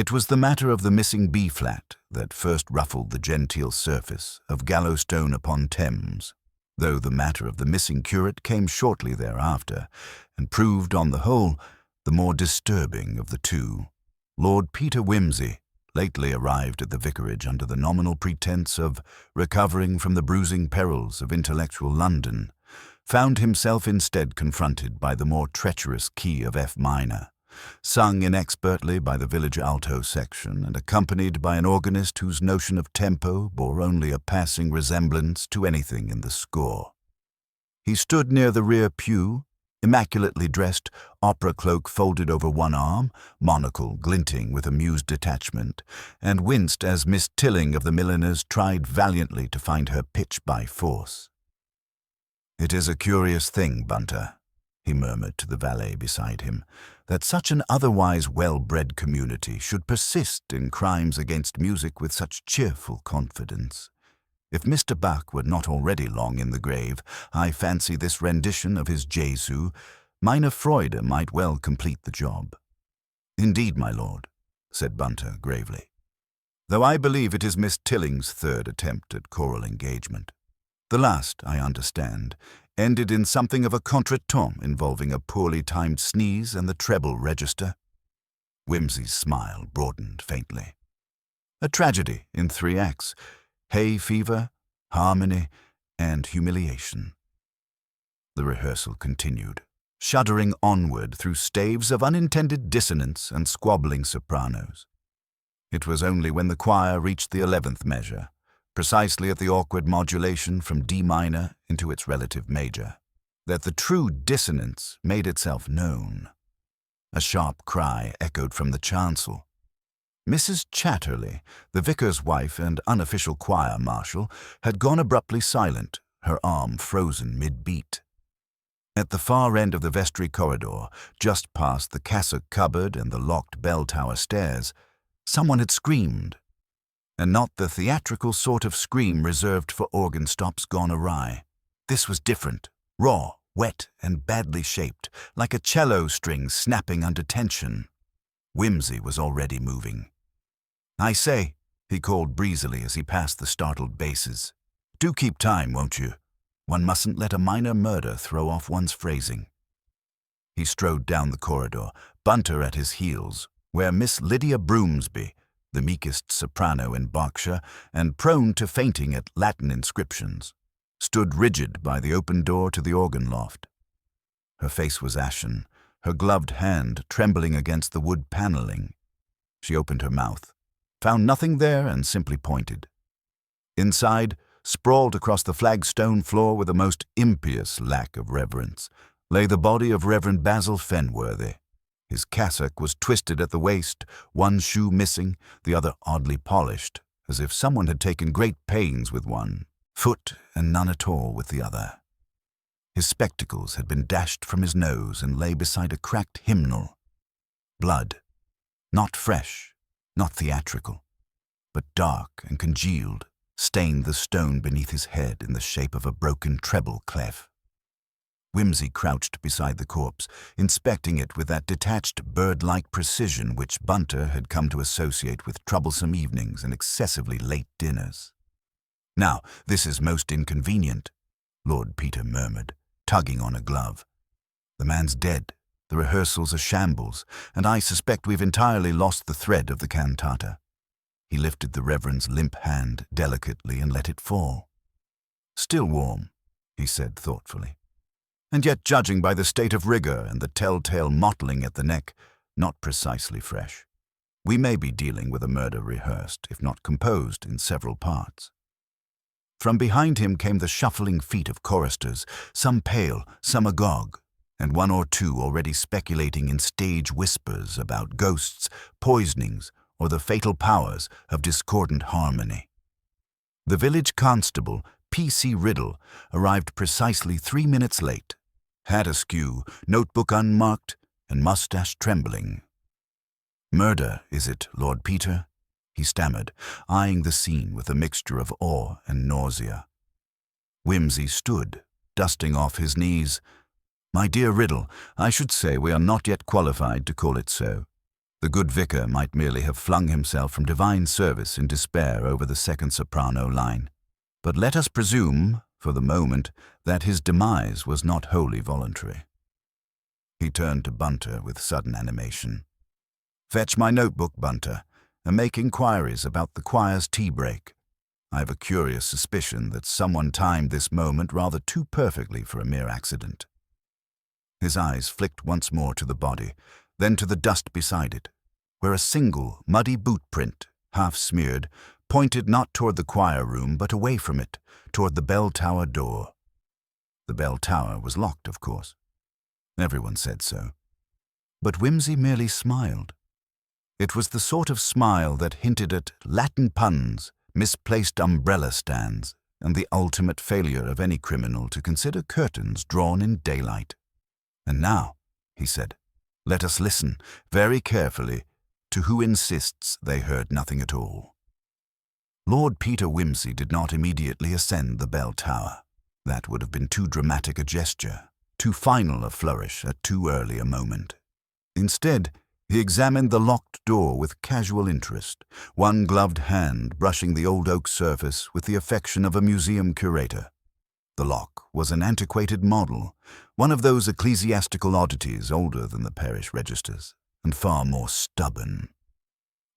It was the matter of the missing B-flat that first ruffled the genteel surface of Gallowstone upon Thames, though the matter of the missing curate came shortly thereafter, and proved, on the whole, the more disturbing of the two. Lord Peter Wimsey, lately arrived at the vicarage under the nominal pretence of recovering from the bruising perils of intellectual London, found himself instead confronted by the more treacherous key of F minor, sung inexpertly by the village alto section and accompanied by an organist whose notion of tempo bore only a passing resemblance to anything in the score. He stood near the rear pew, immaculately dressed, opera cloak folded over one arm, monocle glinting with amused detachment, and winced as Miss Tilling of the milliners tried valiantly to find her pitch by force. "It is a curious thing, Bunter," he murmured to the valet beside him, "that such an otherwise well-bred community should persist in crimes against music with such cheerful confidence. If Mr. Bach were not already long in the grave, I fancy this rendition of his Jesu, Meine Freude, might well complete the job." "Indeed, my lord," said Bunter gravely, "though I believe it is Miss Tilling's third attempt at choral engagement. The last, I understand, ended in something of a contretemps involving a poorly timed sneeze and the treble register." Wimsey's smile broadened faintly. "A tragedy in 3 acts. Hay fever, harmony, and humiliation." The rehearsal continued, shuddering onward through staves of unintended dissonance and squabbling sopranos. It was only when the choir reached the 11th measure, precisely at the awkward modulation from D minor into its relative major, that the true dissonance made itself known. A sharp cry echoed from the chancel. Mrs. Chatterley, the vicar's wife and unofficial choir marshal, had gone abruptly silent, her arm frozen mid-beat. At the far end of the vestry corridor, just past the cassock cupboard and the locked bell tower stairs, someone had screamed, and not the theatrical sort of scream reserved for organ stops gone awry. This was different, raw, wet, and badly shaped, like a cello string snapping under tension. Wimsey was already moving. "I say," he called breezily as he passed the startled basses, "do keep time, won't you? One mustn't let a minor murder throw off one's phrasing." He strode down the corridor, Bunter at his heels, where Miss Lydia Broomsby, the meekest soprano in Berkshire and prone to fainting at Latin inscriptions, stood rigid by the open door to the organ loft. Her face was ashen, her gloved hand trembling against the wood paneling. She opened her mouth, found nothing there, and simply pointed. Inside, sprawled across the flagstone floor with a most impious lack of reverence, lay the body of Reverend Basil Fenworthy. His cassock was twisted at the waist, one shoe missing, the other oddly polished, as if someone had taken great pains with one foot and none at all with the other. His spectacles had been dashed from his nose and lay beside a cracked hymnal. Blood, not fresh, not theatrical, but dark and congealed, stained the stone beneath his head in the shape of a broken treble clef. Wimsey crouched beside the corpse, inspecting it with that detached bird-like precision which Bunter had come to associate with troublesome evenings and excessively late dinners. "Now, this is most inconvenient," Lord Peter murmured, tugging on a glove. "The man's dead, the rehearsal's a shambles, and I suspect we've entirely lost the thread of the cantata." He lifted the Reverend's limp hand delicately and let it fall. "Still warm," he said thoughtfully. "And yet, judging by the state of rigor and the telltale mottling at the neck, not precisely fresh. We may be dealing with a murder rehearsed, if not composed, in several parts." From behind him came the shuffling feet of choristers, some pale, some agog, and one or two already speculating in stage whispers about ghosts, poisonings, or the fatal powers of discordant harmony. The village constable, P.C. Riddle, arrived precisely 3 minutes late, hat askew, notebook unmarked, and mustache trembling. "Murder, is it, Lord Peter?" he stammered, eyeing the scene with a mixture of awe and nausea. Wimsey stood, dusting off his knees. "My dear Riddle, I should say we are not yet qualified to call it so. The good vicar might merely have flung himself from divine service in despair over the second soprano line. But let us presume, for the moment, that his demise was not wholly voluntary. He turned to Bunter with sudden animation. "Fetch my notebook, Bunter, and make inquiries about the choir's tea break. I have a curious suspicion that someone timed this moment rather too perfectly for a mere accident." His eyes flicked once more to the body, then to the dust beside it, where a single, muddy boot print, half smeared, pointed not toward the choir room but away from it, toward the bell tower door. The bell tower was locked, of course. Everyone said so. But Whimsy merely smiled. It was the sort of smile that hinted at Latin puns, misplaced umbrella stands, and the ultimate failure of any criminal to consider curtains drawn in daylight. "And now," he said, "let us listen, very carefully, to who insists they heard nothing at all." Lord Peter Wimsey did not immediately ascend the bell tower. That would have been too dramatic a gesture, too final a flourish at too early a moment. Instead, he examined the locked door with casual interest, one gloved hand brushing the old oak surface with the affection of a museum curator. The lock was an antiquated model, one of those ecclesiastical oddities older than the parish registers, and far more stubborn.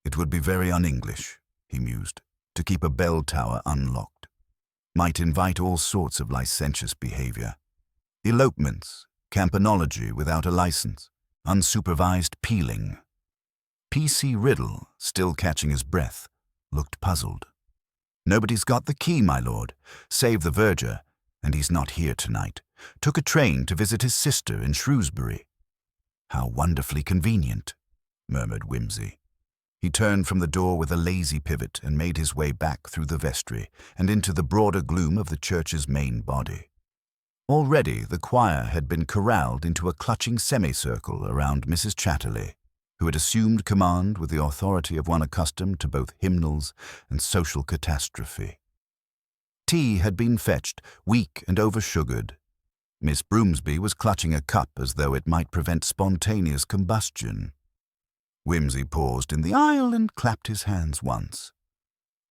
It would be very un-English, he mused, to keep a bell tower unlocked. Might invite all sorts of licentious behavior. Elopements, campanology without a license, unsupervised peeling. P.C. Riddle, still catching his breath, looked puzzled. "Nobody's got the key, my lord, save the verger, and he's not here tonight. Took a train to visit his sister in Shrewsbury." "How wonderfully convenient," murmured Whimsy. He turned from the door with a lazy pivot and made his way back through the vestry and into the broader gloom of the church's main body. Already the choir had been corralled into a clutching semicircle around Mrs. Chatterley, who had assumed command with the authority of one accustomed to both hymnals and social catastrophe. Tea had been fetched, weak and over-sugared. Miss Broomsby was clutching a cup as though it might prevent spontaneous combustion. Whimsy paused in the aisle and clapped his hands once.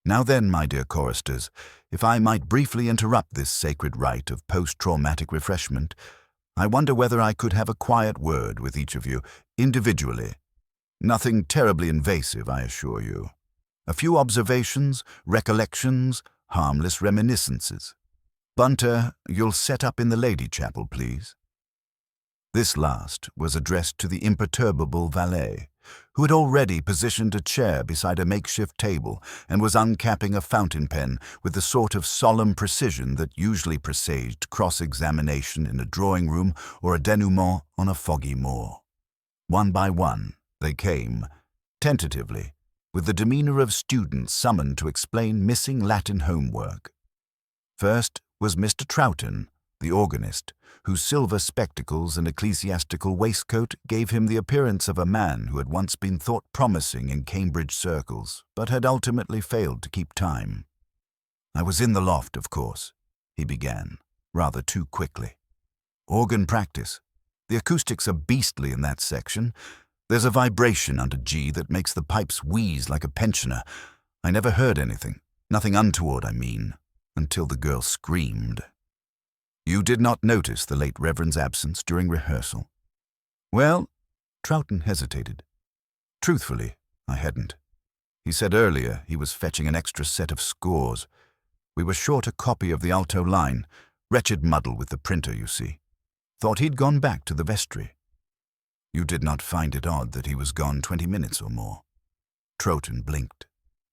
"Now then, my dear choristers, if I might briefly interrupt this sacred rite of post-traumatic refreshment, I wonder whether I could have a quiet word with each of you, individually. Nothing terribly invasive, I assure you. A few observations, recollections, harmless reminiscences. Bunter, you'll set up in the Lady Chapel, please." This last was addressed to the imperturbable valet, who had already positioned a chair beside a makeshift table and was uncapping a fountain pen with the sort of solemn precision that usually presaged cross-examination in a drawing-room or a denouement on a foggy moor. One by one, they came, tentatively, with the demeanor of students summoned to explain missing Latin homework. First was Mr. Troughton, the organist, whose silver spectacles and ecclesiastical waistcoat gave him the appearance of a man who had once been thought promising in Cambridge circles, but had ultimately failed to keep time. "I was in the loft, of course," he began, rather too quickly. "Organ practice. The acoustics are beastly in that section. There's a vibration under G that makes the pipes wheeze like a pensioner. I never heard anything, nothing untoward, I mean, until the girl screamed." "You did not notice the late Reverend's absence during rehearsal?" "Well," Troughton hesitated. "Truthfully, I hadn't. He said earlier he was fetching an extra set of scores. We were short a copy of the alto line. Wretched muddle with the printer, you see. Thought he'd gone back to the vestry." "You did not find it odd that he was gone 20 minutes or more?" Troughton blinked.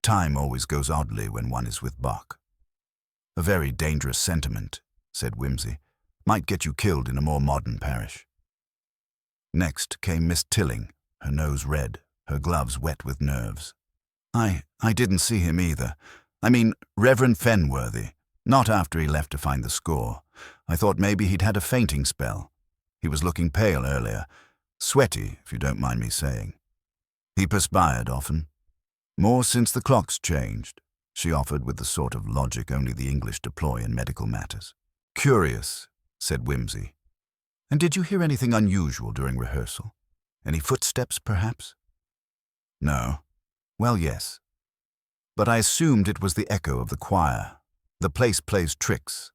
Time always goes oddly when one is with Bach. "A very dangerous sentiment," said Whimsy. "Might get you killed in a more modern parish." Next came Miss Tilling, her nose red, her gloves wet with nerves. I didn't see him either. I mean, Reverend Fenworthy. Not after he left to find the score. I thought maybe he'd had a fainting spell. He was looking pale earlier. Sweaty, if you don't mind me saying. He perspired often. More since the clocks changed, she offered with the sort of logic only the English deploy in medical matters. "Curious," said Whimsy. "And did you hear anything unusual during rehearsal? Any footsteps, perhaps?" No. Well, yes. But I assumed it was the echo of the choir. The place plays tricks.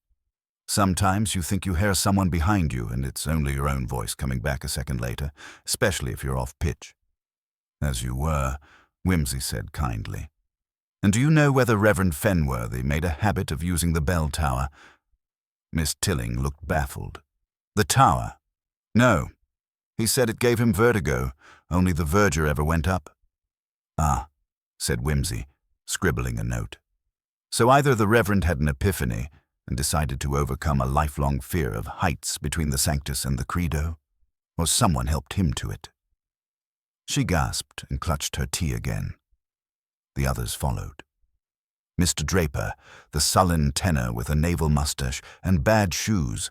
Sometimes you think you hear someone behind you and it's only your own voice coming back a second later, especially if you're off pitch. As you were, Whimsy said kindly. And do you know whether Reverend Fenworthy made a habit of using the bell tower? Miss Tilling looked baffled. The tower? No. He said it gave him vertigo. Only the verger ever went up. Ah, said Whimsy, scribbling a note. So either the Reverend had an epiphany and decided to overcome a lifelong fear of heights between the Sanctus and the Credo, or someone helped him to it. She gasped and clutched her tea again. The others followed. Mr. Draper, the sullen tenor with a naval mustache and bad shoes.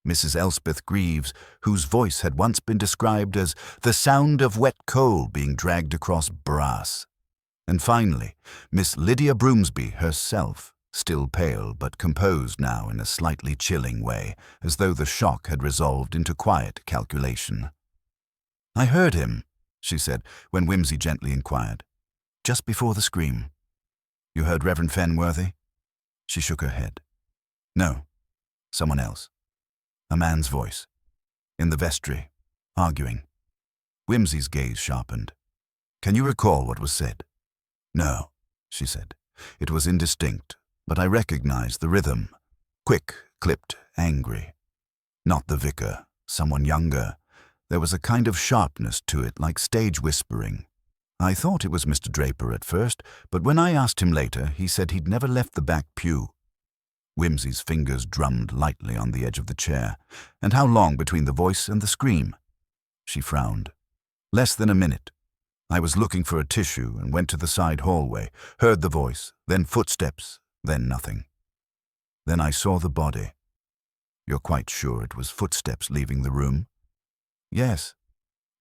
Mrs. Elspeth Greaves, whose voice had once been described as the sound of wet coal being dragged across brass. And finally, Miss Lydia Broomsby herself, still pale but composed now in a slightly chilling way, as though the shock had resolved into quiet calculation. "I heard him," she said, when Whimsy gently inquired. "Just before the scream." "You heard Reverend Fenworthy?" She shook her head. "No, someone else. A man's voice. In the vestry, arguing." Whimsy's gaze sharpened. "Can you recall what was said?" "No," she said. "It was indistinct, but I recognized the rhythm. Quick, clipped, angry. Not the vicar, someone younger. There was a kind of sharpness to it, like stage whispering. I thought it was Mr. Draper at first, but when I asked him later, he said he'd never left the back pew." Whimsy's fingers drummed lightly on the edge of the chair. "And how long between the voice and the scream?" She frowned. "Less than a minute. I was looking for a tissue and went to the side hallway, heard the voice, then footsteps, then nothing. Then I saw the body." "You're quite sure it was footsteps leaving the room?" "Yes.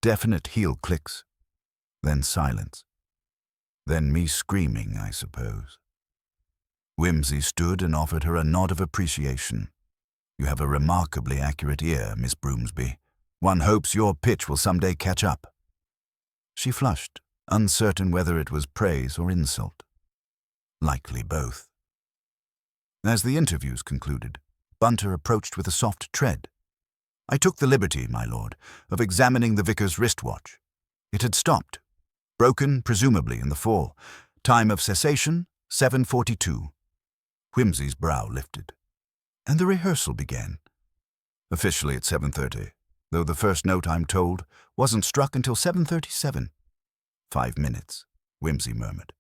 Definite heel clicks. Then silence. Then me screaming, I suppose." Whimsy stood and offered her a nod of appreciation. "You have a remarkably accurate ear, Miss Broomsby. One hopes your pitch will someday catch up." She flushed, uncertain whether it was praise or insult. Likely both. As the interviews concluded, Bunter approached with a soft tread. "I took the liberty, my lord, of examining the vicar's wristwatch. It had stopped, broken presumably in the fall. Time of cessation, 7:42. Whimsy's brow lifted. "And the rehearsal began?" "Officially at 7:30, though the first note, I'm told, wasn't struck until 7:37. 5 minutes, Whimsy murmured.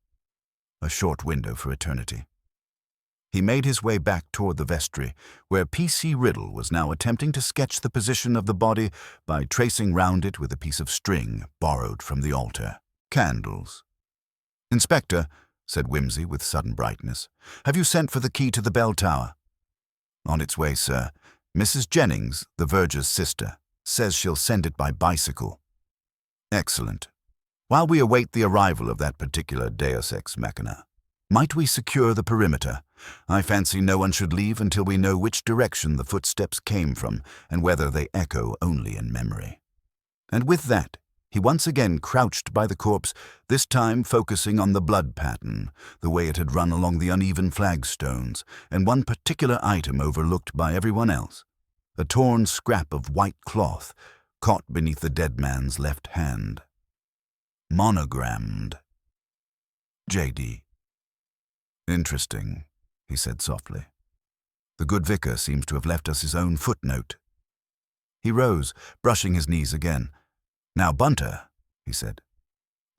"A short window for eternity." He made his way back toward the vestry, where P.C. Riddle was now attempting to sketch the position of the body by tracing round it with a piece of string borrowed from the altar. "Candles." "Inspector," said Whimsy with sudden brightness, "have you sent for the key to the bell tower?" "On its way, sir. Mrs. Jennings, the verger's sister, says she'll send it by bicycle." "Excellent. While we await the arrival of that particular deus ex machina, might we secure the perimeter? I fancy no one should leave until we know which direction the footsteps came from and whether they echo only in memory." And with that, he once again crouched by the corpse, this time focusing on the blood pattern, the way it had run along the uneven flagstones, and one particular item overlooked by everyone else, a torn scrap of white cloth caught beneath the dead man's left hand. Monogrammed. J.D. "Interesting," he said softly. "The good vicar seems to have left us his own footnote." He rose, brushing his knees again. "Now, Bunter," he said,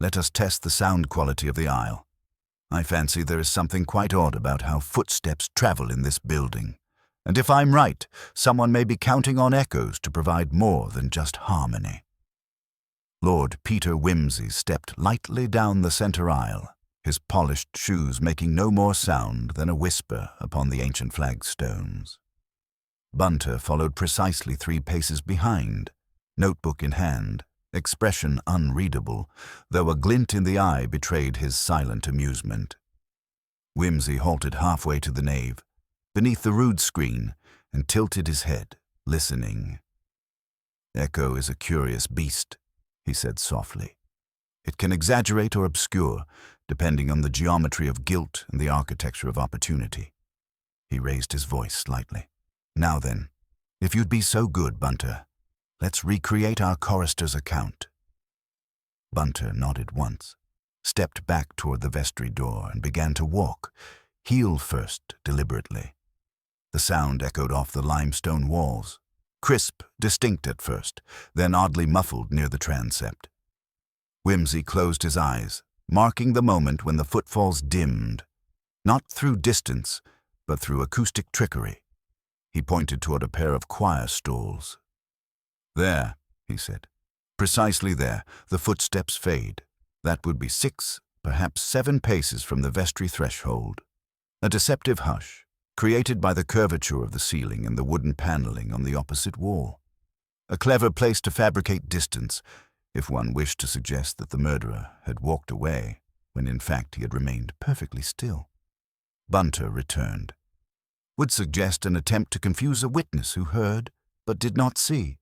"let us test the sound quality of the aisle. I fancy there is something quite odd about how footsteps travel in this building. And if I'm right, someone may be counting on echoes to provide more than just harmony." Lord Peter Whimsy stepped lightly down the center aisle, his polished shoes making no more sound than a whisper upon the ancient flagstones. Bunter followed precisely 3 paces behind, notebook in hand, expression unreadable, though a glint in the eye betrayed his silent amusement. Whimsy halted halfway to the nave, beneath the rood screen, and tilted his head, listening. "Echo is a curious beast," he said softly. It can exaggerate or obscure, depending on the geometry of guilt and the architecture of opportunity. He raised his voice slightly. Now then, if you'd be so good, Bunter, let's recreate our chorister's account. Bunter nodded once, stepped back toward the vestry door, and began to walk, heel first, deliberately. The sound echoed off the limestone walls, crisp, distinct at first, then oddly muffled near the transept. Whimsy closed his eyes, marking the moment when the footfalls dimmed, not through distance, but through acoustic trickery. He pointed toward a pair of choir stalls. "There," he said. "Precisely there, the footsteps fade. That would be 6, perhaps 7 paces from the vestry threshold. A deceptive hush, created by the curvature of the ceiling and the wooden paneling on the opposite wall. A clever place to fabricate distance, if one wished to suggest that the murderer had walked away, when in fact he had remained perfectly still." Bunter returned. "Would suggest an attempt to confuse a witness who heard, but did not see."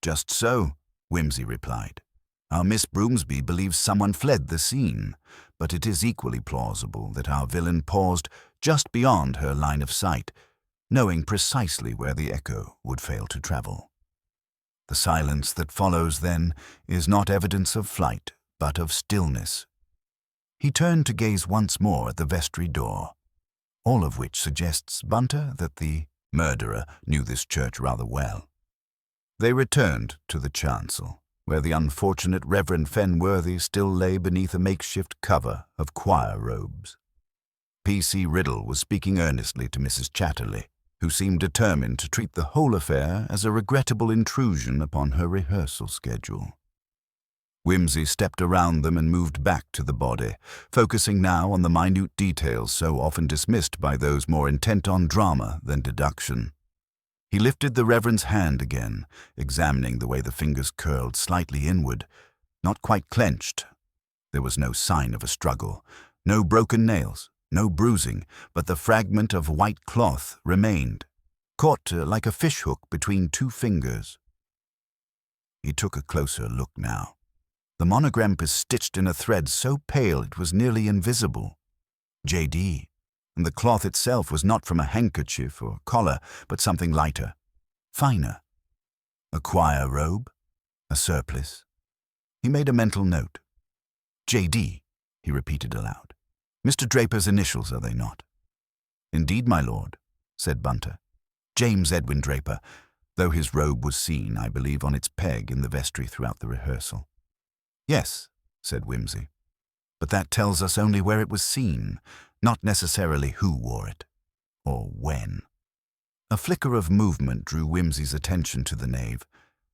"Just so," Whimsy replied. "Our Miss Broomsby believes someone fled the scene, but it is equally plausible that our villain paused just beyond her line of sight, knowing precisely where the echo would fail to travel. The silence that follows, then, is not evidence of flight, but of stillness." He turned to gaze once more at the vestry door, all of which suggests, Bunter, that the murderer knew this church rather well. They returned to the chancel, where the unfortunate Reverend Fenworthy still lay beneath a makeshift cover of choir robes. P.C. Riddle was speaking earnestly to Mrs. Chatterley, who seemed determined to treat the whole affair as a regrettable intrusion upon her rehearsal schedule. Whimsy stepped around them and moved back to the body, focusing now on the minute details so often dismissed by those more intent on drama than deduction. He lifted the Reverend's hand again, examining the way the fingers curled slightly inward, not quite clenched. There was no sign of a struggle, no broken nails, no bruising, but the fragment of white cloth remained, caught like a fishhook between 2 fingers. He took a closer look now. The monogram was stitched in a thread so pale it was nearly invisible. J.D., and the cloth itself was not from a handkerchief or collar, but something lighter, finer. A choir robe, a surplice. He made a mental note. "J.D.," he repeated aloud. "Mr. Draper's initials, are they not?" "Indeed, my lord," said Bunter. "James Edwin Draper, though his robe was seen, I believe, on its peg in the vestry throughout the rehearsal." "Yes," said Whimsy, "but that tells us only where it was seen, not necessarily who wore it, or when." A flicker of movement drew Whimsy's attention to the nave,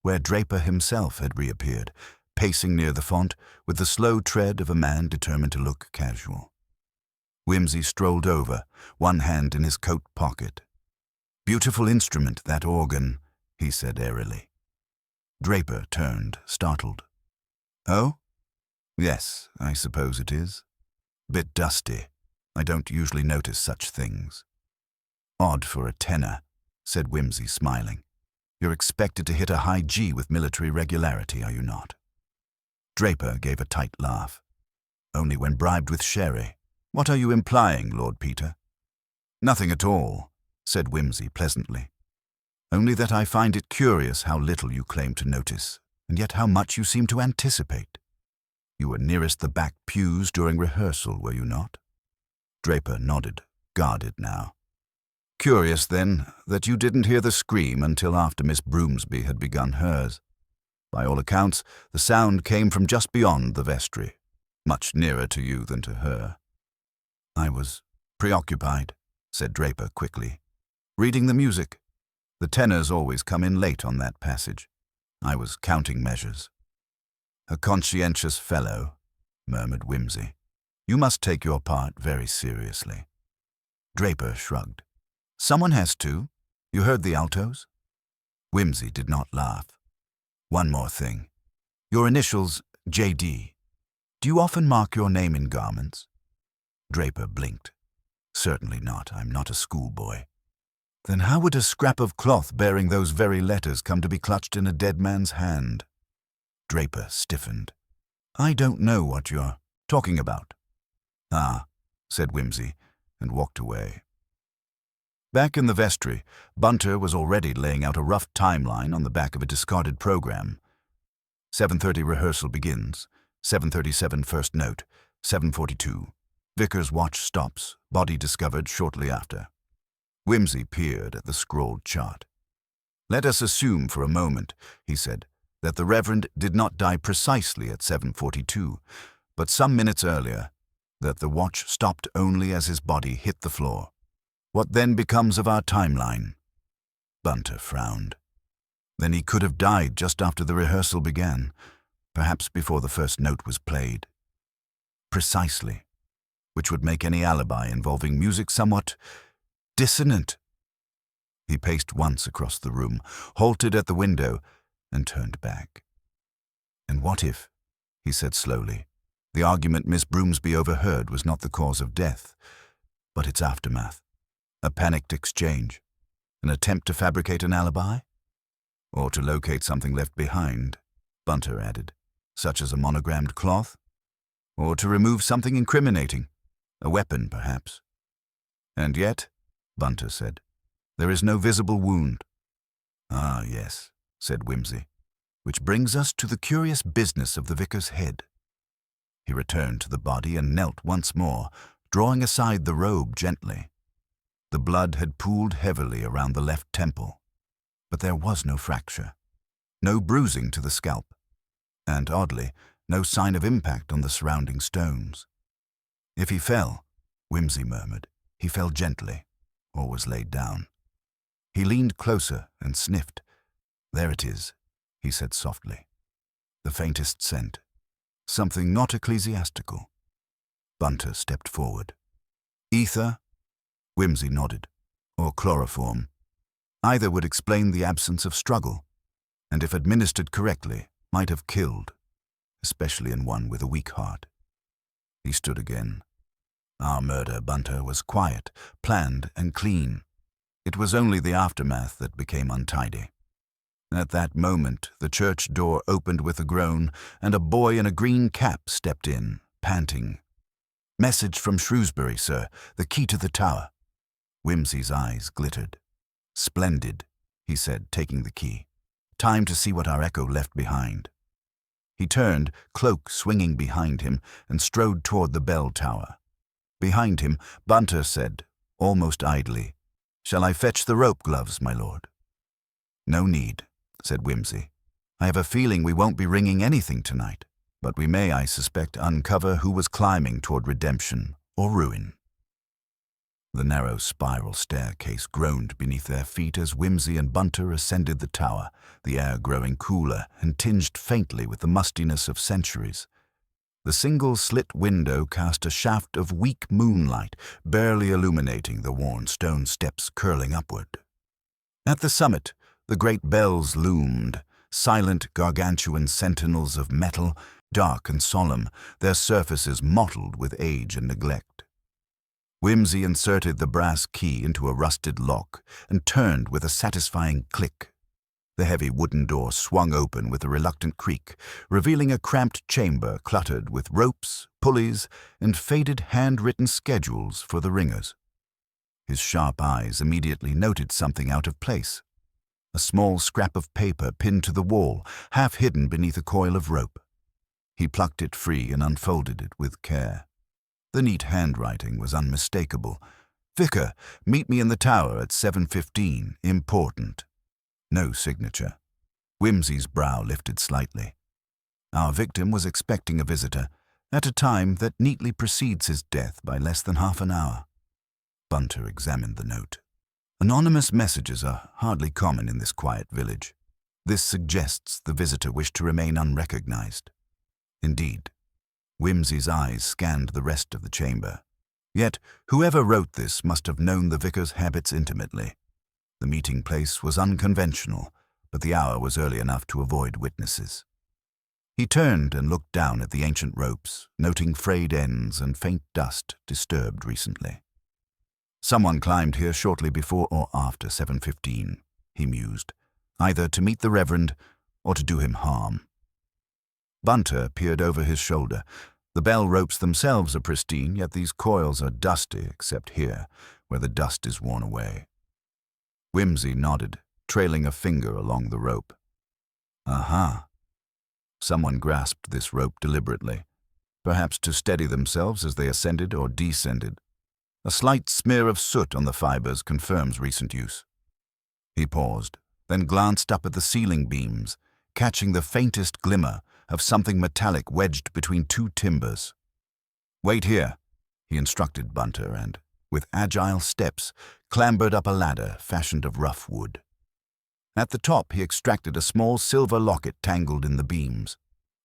where Draper himself had reappeared, pacing near the font with the slow tread of a man determined to look casual. Whimsy strolled over, one hand in his coat pocket. "Beautiful instrument, that organ," he said airily. Draper turned, startled. "Oh? Yes, I suppose it is. Bit dusty. I don't usually notice such things." "Odd for a tenor," said Whimsy, smiling. "You're expected to hit a high G with military regularity, are you not?" Draper gave a tight laugh. "Only when bribed with sherry. What are you implying, Lord Peter?" "Nothing at all," said Whimsy pleasantly. "Only that I find it curious how little you claim to notice, and yet how much you seem to anticipate. You were nearest the back pews during rehearsal, were you not?" Draper nodded, guarded now. "Curious, then, that you didn't hear the scream until after Miss Broomsby had begun hers. By all accounts, the sound came from just beyond the vestry, much nearer to you than to her." "I was preoccupied," said Draper quickly. "Reading the music. The tenors always come in late on that passage. I was counting measures." "A conscientious fellow," murmured Whimsy. "You must take your part very seriously." Draper shrugged. "Someone has to. You heard the altos?" Whimsy did not laugh. "One more thing. Your initials, J.D. Do you often mark your name in garments?" Draper blinked. "Certainly not. I'm not a schoolboy." "Then how would a scrap of cloth bearing those very letters come to be clutched in a dead man's hand?" Draper stiffened. I don't know what you're talking about. Ah, said Whimsy, and walked away. Back in the vestry, Bunter was already laying out a rough timeline on the back of a discarded program. 7:30 rehearsal begins, 7:37 first note, 7:42. Vicar's watch stops, body discovered shortly after. Whimsy peered at the scrawled chart. Let us assume for a moment, he said, that the Reverend did not die precisely at 7:42, but some minutes earlier, that the watch stopped only as his body hit the floor. What then becomes of our timeline? Bunter frowned. Then he could have died just after the rehearsal began, perhaps before the first note was played. Precisely, which would make any alibi involving music somewhat dissonant. He paced once across the room, halted at the window, and turned back. And what if, he said slowly, the argument Miss Broomsby overheard was not the cause of death, but its aftermath? A panicked exchange? An attempt to fabricate an alibi? Or to locate something left behind, Bunter added, such as a monogrammed cloth? Or to remove something incriminating, a weapon perhaps? And yet, Bunter said, there is no visible wound. Ah, yes, said Whimsy, which brings us to the curious business of the vicar's head. He returned to the body and knelt once more, drawing aside the robe gently. The blood had pooled heavily around the left temple, but there was no fracture, no bruising to the scalp, and, oddly, no sign of impact on the surrounding stones. If he fell, Whimsy murmured, he fell gently, or was laid down. He leaned closer and sniffed. There it is, he said softly. The faintest scent. Something not ecclesiastical. Bunter stepped forward. Ether? Whimsy nodded. Or chloroform. Either would explain the absence of struggle, and if administered correctly, might have killed, especially in one with a weak heart. He stood again. Our murder, Bunter, was quiet, planned, and clean. It was only the aftermath that became untidy. At that moment, the church door opened with a groan, and a boy in a green cap stepped in, panting. Message from Shrewsbury, sir. The key to the tower. Whimsy's eyes glittered. Splendid, he said, taking the key. Time to see what our echo left behind. He turned, cloak swinging behind him, and strode toward the bell tower. Behind him, Bunter said, almost idly, Shall I fetch the rope gloves, my lord? No need, said Whimsy. I have a feeling we won't be ringing anything tonight, but we may, I suspect, uncover who was climbing toward redemption or ruin. The narrow spiral staircase groaned beneath their feet as Whimsy and Bunter ascended the tower, the air growing cooler and tinged faintly with the mustiness of centuries. The single slit window cast a shaft of weak moonlight, barely illuminating the worn stone steps curling upward. At the summit, the great bells loomed, silent gargantuan sentinels of metal, dark and solemn, their surfaces mottled with age and neglect. Whimsy inserted the brass key into a rusted lock and turned with a satisfying click. The heavy wooden door swung open with a reluctant creak, revealing a cramped chamber cluttered with ropes, pulleys, and faded hand-written schedules for the ringers. His sharp eyes immediately noted something out of place. A small scrap of paper pinned to the wall, half hidden beneath a coil of rope. He plucked it free and unfolded it with care. The neat handwriting was unmistakable. Vicar, meet me in the tower at 7:15. Important. No signature. Whimsy's brow lifted slightly. Our victim was expecting a visitor at a time that neatly precedes his death by less than half an hour. Bunter examined the note. Anonymous messages are hardly common in this quiet village. This suggests the visitor wished to remain unrecognized. Indeed, Whimsy's eyes scanned the rest of the chamber. Yet, whoever wrote this must have known the vicar's habits intimately. The meeting place was unconventional, but the hour was early enough to avoid witnesses. He turned and looked down at the ancient ropes, noting frayed ends and faint dust disturbed recently. Someone climbed here shortly before or after 7:15, he mused, either to meet the Reverend or to do him harm. Bunter peered over his shoulder. The bell ropes themselves are pristine, yet these coils are dusty, except here, where the dust is worn away. Whimsy nodded, trailing a finger along the rope. Aha! Someone grasped this rope deliberately, perhaps to steady themselves as they ascended or descended. A slight smear of soot on the fibers confirms recent use. He paused, then glanced up at the ceiling beams, catching the faintest glimmer of something metallic wedged between two timbers. "Wait here," he instructed Bunter and, with agile steps, clambered up a ladder fashioned of rough wood. At the top he extracted a small silver locket tangled in the beams.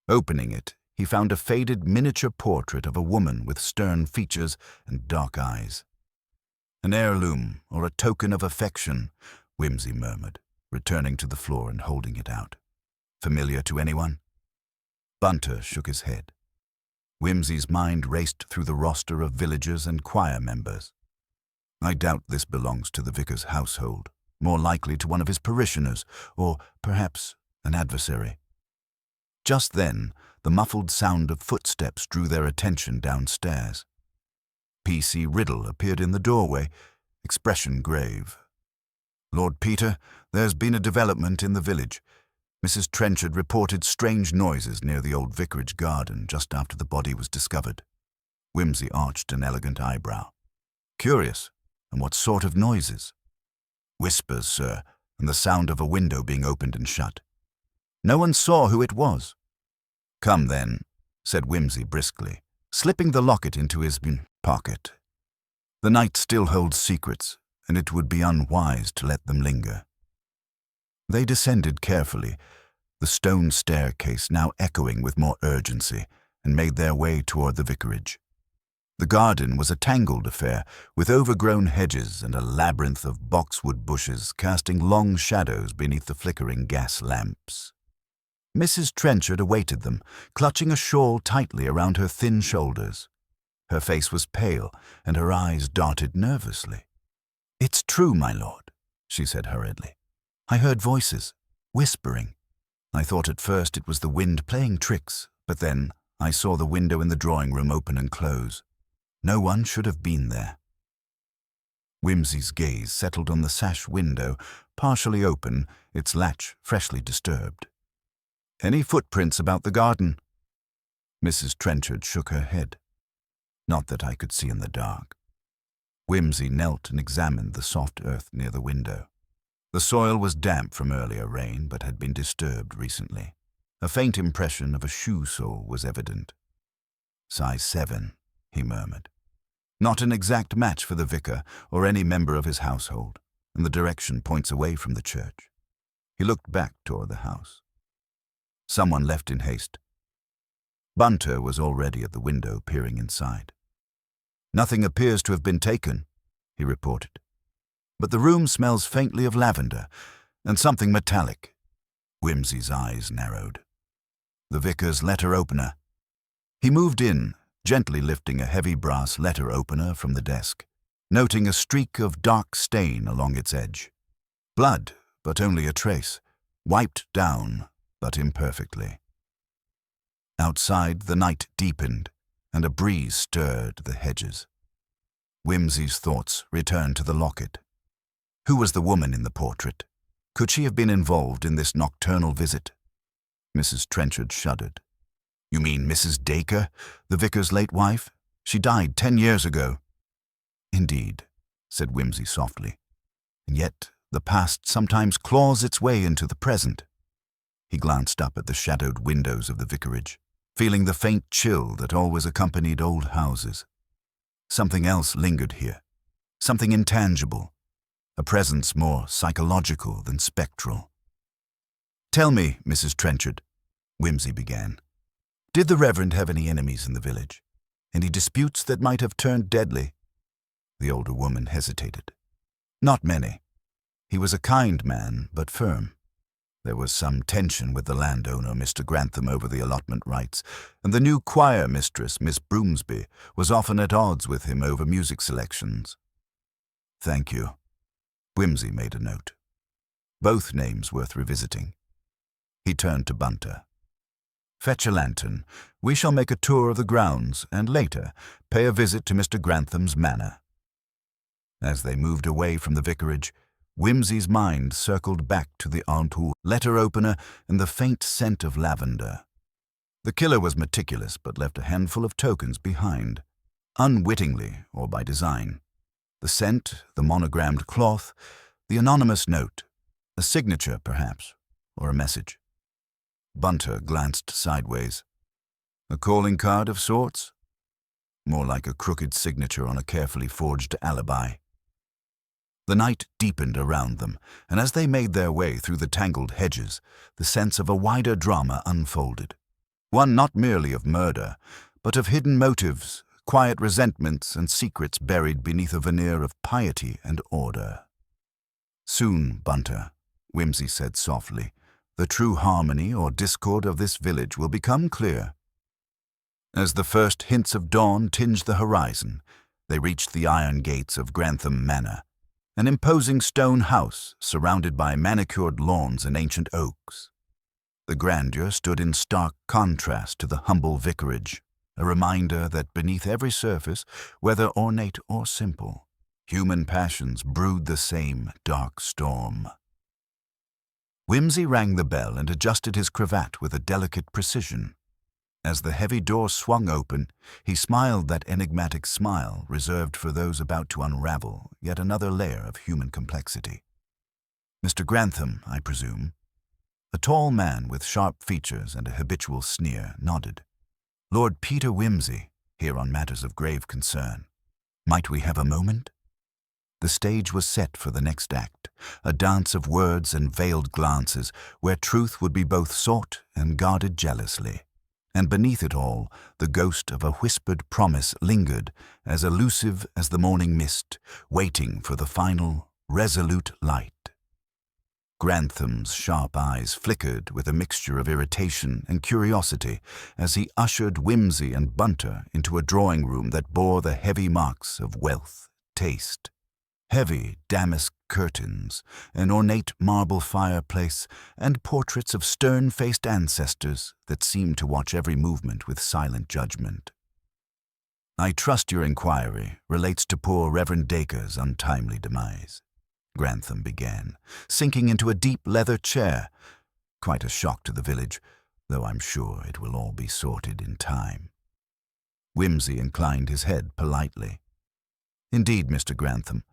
Opening it, he found a faded miniature portrait of a woman with stern features and dark eyes. "An heirloom, or a token of affection," Whimsy murmured, returning to the floor and holding it out. "Familiar to anyone?" Bunter shook his head. Whimsy's mind raced through the roster of villagers and choir members. "I doubt this belongs to the vicar's household, more likely to one of his parishioners, or perhaps an adversary." Just then, the muffled sound of footsteps drew their attention downstairs. P.C. Riddle appeared in the doorway, expression grave. "Lord Peter, there's been a development in the village. Mrs. Trenchard reported strange noises near the old vicarage garden just after the body was discovered." Whimsy arched an elegant eyebrow. "Curious. And what sort of noises?" "Whispers, sir, and the sound of a window being opened and shut. No one saw who it was." "Come then," said Whimsy briskly, slipping the locket into his pocket. "The night still holds secrets, and it would be unwise to let them linger." They descended carefully, the stone staircase now echoing with more urgency, and made their way toward the vicarage. The garden was a tangled affair, with overgrown hedges and a labyrinth of boxwood bushes casting long shadows beneath the flickering gas lamps. Mrs. Trenchard awaited them, clutching a shawl tightly around her thin shoulders. Her face was pale, and her eyes darted nervously. "It's true, my lord," she said hurriedly. "I heard voices, whispering. I thought at first it was the wind playing tricks, but then I saw the window in the drawing room open and close. No one should have been there." Whimsy's gaze settled on the sash window, partially open, its latch freshly disturbed. "Any footprints about the garden?" Mrs. Trenchard shook her head. "Not that I could see in the dark." Whimsy knelt and examined the soft earth near the window. The soil was damp from earlier rain, but had been disturbed recently. A faint impression of a shoe sole was evident. "Size 7, he murmured. "Not an exact match for the vicar or any member of his household, and the direction points away from the church." He looked back toward the house. Someone left in haste. Bunter was already at the window, peering inside. "Nothing appears to have been taken," he reported. "But the room smells faintly of lavender and something metallic." Whimsy's eyes narrowed. "The vicar's letter opener." He moved in, gently lifting a heavy brass letter opener from the desk, noting a streak of dark stain along its edge. Blood, but only a trace, wiped down, but imperfectly. Outside, the night deepened, and a breeze stirred the hedges. Whimsy's thoughts returned to the locket. Who was the woman in the portrait? Could she have been involved in this nocturnal visit? Mrs. Trenchard shuddered. "You mean Mrs. Dacre, the vicar's late wife? She died 10 years ago." "Indeed," said Whimsy softly. "And yet the past sometimes claws its way into the present." He glanced up at the shadowed windows of the vicarage, feeling the faint chill that always accompanied old houses. Something else lingered here, something intangible, a presence more psychological than spectral. "Tell me, Mrs. Trenchard," Whimsy began, "did the Reverend have any enemies in the village? Any disputes that might have turned deadly?" The older woman hesitated. "Not many. He was a kind man, but firm. There was some tension with the landowner, Mr. Grantham, over the allotment rights, and the new choir mistress, Miss Broomsby, was often at odds with him over music selections." "Thank you." Whimsy made a note. Both names worth revisiting. He turned to Bunter. Fetch a lantern. We shall make a tour of the grounds, and later pay a visit to Mr. Grantham's manor." As they moved away from the vicarage, Whimsy's mind circled back to the entour letter opener and the faint scent of lavender. The killer was meticulous, but left a handful of tokens behind, unwittingly or by design. The scent, the monogrammed cloth, the anonymous note, a signature, perhaps, or a message. Bunter glanced sideways. A calling card of sorts? More like a crooked signature on a carefully forged alibi. The night deepened around them, and as they made their way through the tangled hedges, the sense of a wider drama unfolded. One not merely of murder, but of hidden motives, quiet resentments, and secrets buried beneath a veneer of piety and order. "Soon, Bunter," Whimsy said softly, "the true harmony or discord of this village will become clear." As the first hints of dawn tinged the horizon, they reached the iron gates of Grantham Manor, an imposing stone house surrounded by manicured lawns and ancient oaks. The grandeur stood in stark contrast to the humble vicarage, a reminder that beneath every surface, whether ornate or simple, human passions brewed the same dark storm. Whimsy rang the bell and adjusted his cravat with a delicate precision. As the heavy door swung open, he smiled that enigmatic smile reserved for those about to unravel yet another layer of human complexity. "Mr. Grantham, I presume?" A tall man with sharp features and a habitual sneer nodded. "Lord Peter Whimsy, here on matters of grave concern. Might we have a moment?" The stage was set for the next act, a dance of words and veiled glances where truth would be both sought and guarded jealously. And beneath it all, the ghost of a whispered promise lingered, as elusive as the morning mist, waiting for the final, resolute light. Grantham's sharp eyes flickered with a mixture of irritation and curiosity as he ushered Whimsy and Bunter into a drawing room that bore the heavy marks of wealth, taste. Heavy damask curtains, an ornate marble fireplace, and portraits of stern-faced ancestors that seemed to watch every movement with silent judgment. "I trust your inquiry relates to poor Reverend Dacre's untimely demise," Grantham began, sinking into a deep leather chair. "Quite a shock to the village, though I'm sure it will all be sorted in time." Whimsy inclined his head politely. "Indeed, Mr. Grantham.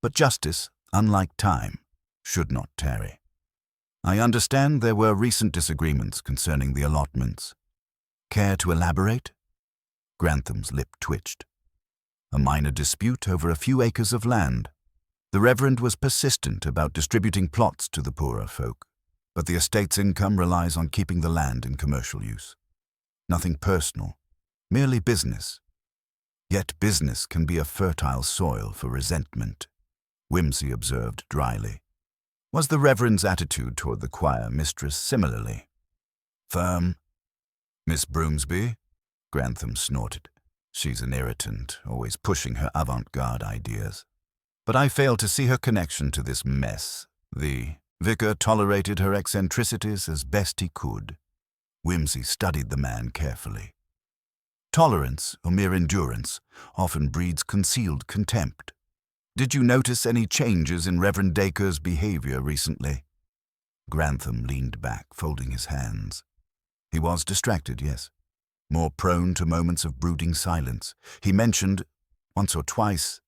But justice, unlike time, should not tarry. I understand there were recent disagreements concerning the allotments. Care to elaborate?" Grantham's lip twitched. "A minor dispute over a few acres of land. The Reverend was persistent about distributing plots to the poorer folk, but the estate's income relies on keeping the land in commercial use. Nothing personal, merely business. Yet business can be a fertile soil for resentment," Whimsy observed dryly. Was the Reverend's attitude toward the choir mistress similarly firm? "Miss Broomsby?" Grantham snorted. "She's an irritant, always pushing her avant-garde ideas. But I fail to see her connection to this mess. The vicar tolerated her eccentricities as best he could." Whimsy studied the man carefully. "Tolerance, or mere endurance, often breeds concealed contempt. Did you notice any changes in Reverend Dacre's behavior recently?" Grantham leaned back, folding his hands. He was distracted, yes. More prone to moments of brooding silence. He mentioned, once or twice,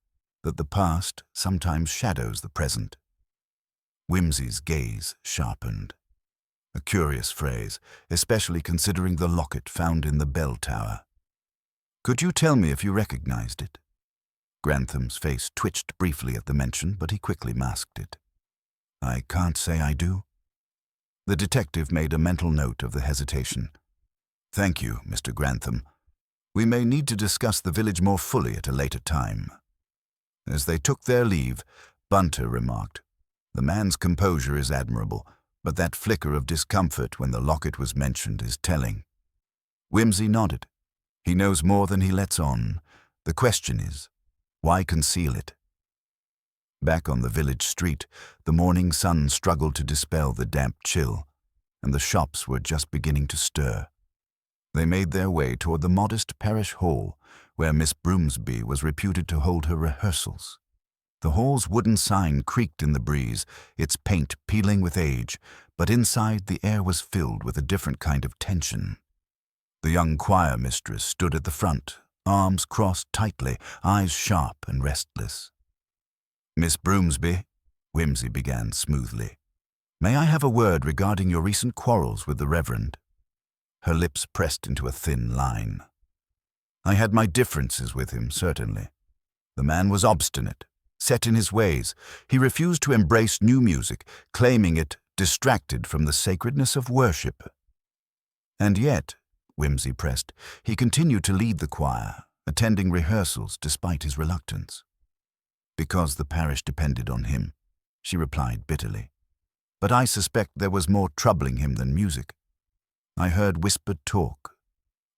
that the past sometimes shadows the present. Whimsy's gaze sharpened. A curious phrase, especially considering the locket found in the bell tower. "Could you tell me if you recognized it?" Grantham's face twitched briefly at the mention, but he quickly masked it. "I can't say I do." The detective made a mental note of the hesitation. "Thank you, Mr. Grantham. We may need to discuss the village more fully at a later time." As they took their leave, Bunter remarked, "The man's composure is admirable, but that flicker of discomfort when the locket was mentioned is telling." Whimsy nodded. "He knows more than he lets on. The question is, why conceal it?" Back on the village street, the morning sun struggled to dispel the damp chill, and the shops were just beginning to stir. They made their way toward the modest parish hall, where Miss Broomsby was reputed to hold her rehearsals. The hall's wooden sign creaked in the breeze, its paint peeling with age, but inside the air was filled with a different kind of tension. The young choir mistress stood at the front, arms crossed tightly, eyes sharp and restless. "Miss Broomsby," Whimsy began smoothly, "may I have a word regarding your recent quarrels with the Reverend?" Her lips pressed into a thin line. "I had my differences with him, certainly. The man was obstinate, set in his ways. He refused to embrace new music, claiming it distracted from the sacredness of worship. And yet," Whimsy pressed, "he continued to lead the choir, attending rehearsals despite his reluctance." "Because the parish depended on him," she replied bitterly. "But I suspect there was more troubling him than music. I heard whispered talk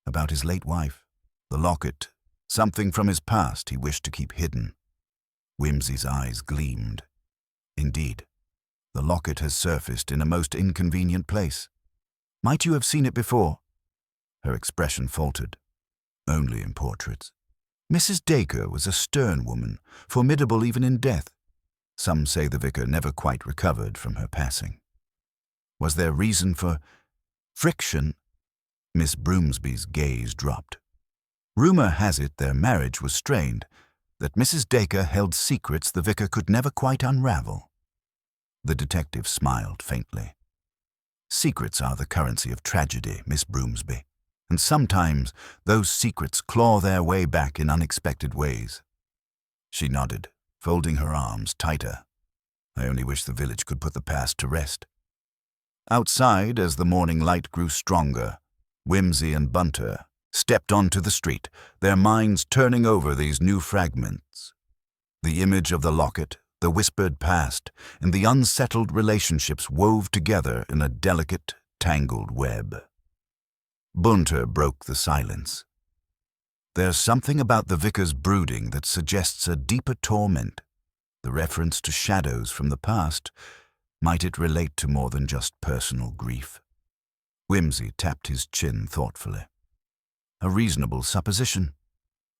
about his late wife, the locket, something from his past he wished to keep hidden." Whimsy's eyes gleamed. "Indeed, the locket has surfaced in a most inconvenient place. Might you have seen it before?" Her expression faltered. "Only in portraits. Mrs. Dacre was a stern woman, formidable even in death. Some say the vicar never quite recovered from her passing." "Was there reason for friction?" Miss Broomsby's gaze dropped. "Rumor has it their marriage was strained, that Mrs. Dacre held secrets the vicar could never quite unravel." The detective smiled faintly. "Secrets are the currency of tragedy, Miss Broomsby, and sometimes those secrets claw their way back in unexpected ways." She nodded, folding her arms tighter. "I only wish the village could put the past to rest." Outside, as the morning light grew stronger, Whimsy and Bunter stepped onto the street, their minds turning over these new fragments. The image of the locket, the whispered past, and the unsettled relationships wove together in a delicate, tangled web. Bunter broke the silence. "There's something about the vicar's brooding that suggests a deeper torment. The reference to shadows from the past, might it relate to more than just personal grief?" Whimsy tapped his chin thoughtfully. "A reasonable supposition,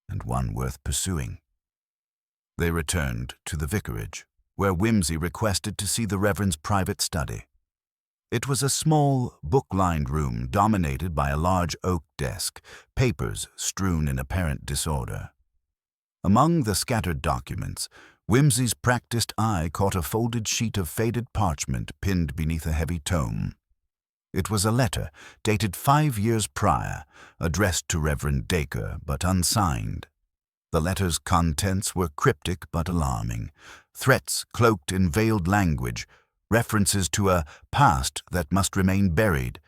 and one worth pursuing." They returned to the vicarage, where Whimsy requested to see the Reverend's private study. It was a small, book-lined room dominated by a large oak desk, papers strewn in apparent disorder. Among the scattered documents, Whimsy's practiced eye caught a folded sheet of faded parchment pinned beneath a heavy tome. It was a letter, dated 5 years prior, addressed to Reverend Dacre, but unsigned. The letter's contents were cryptic but alarming, threats cloaked in veiled language, references to a past that must remain buried,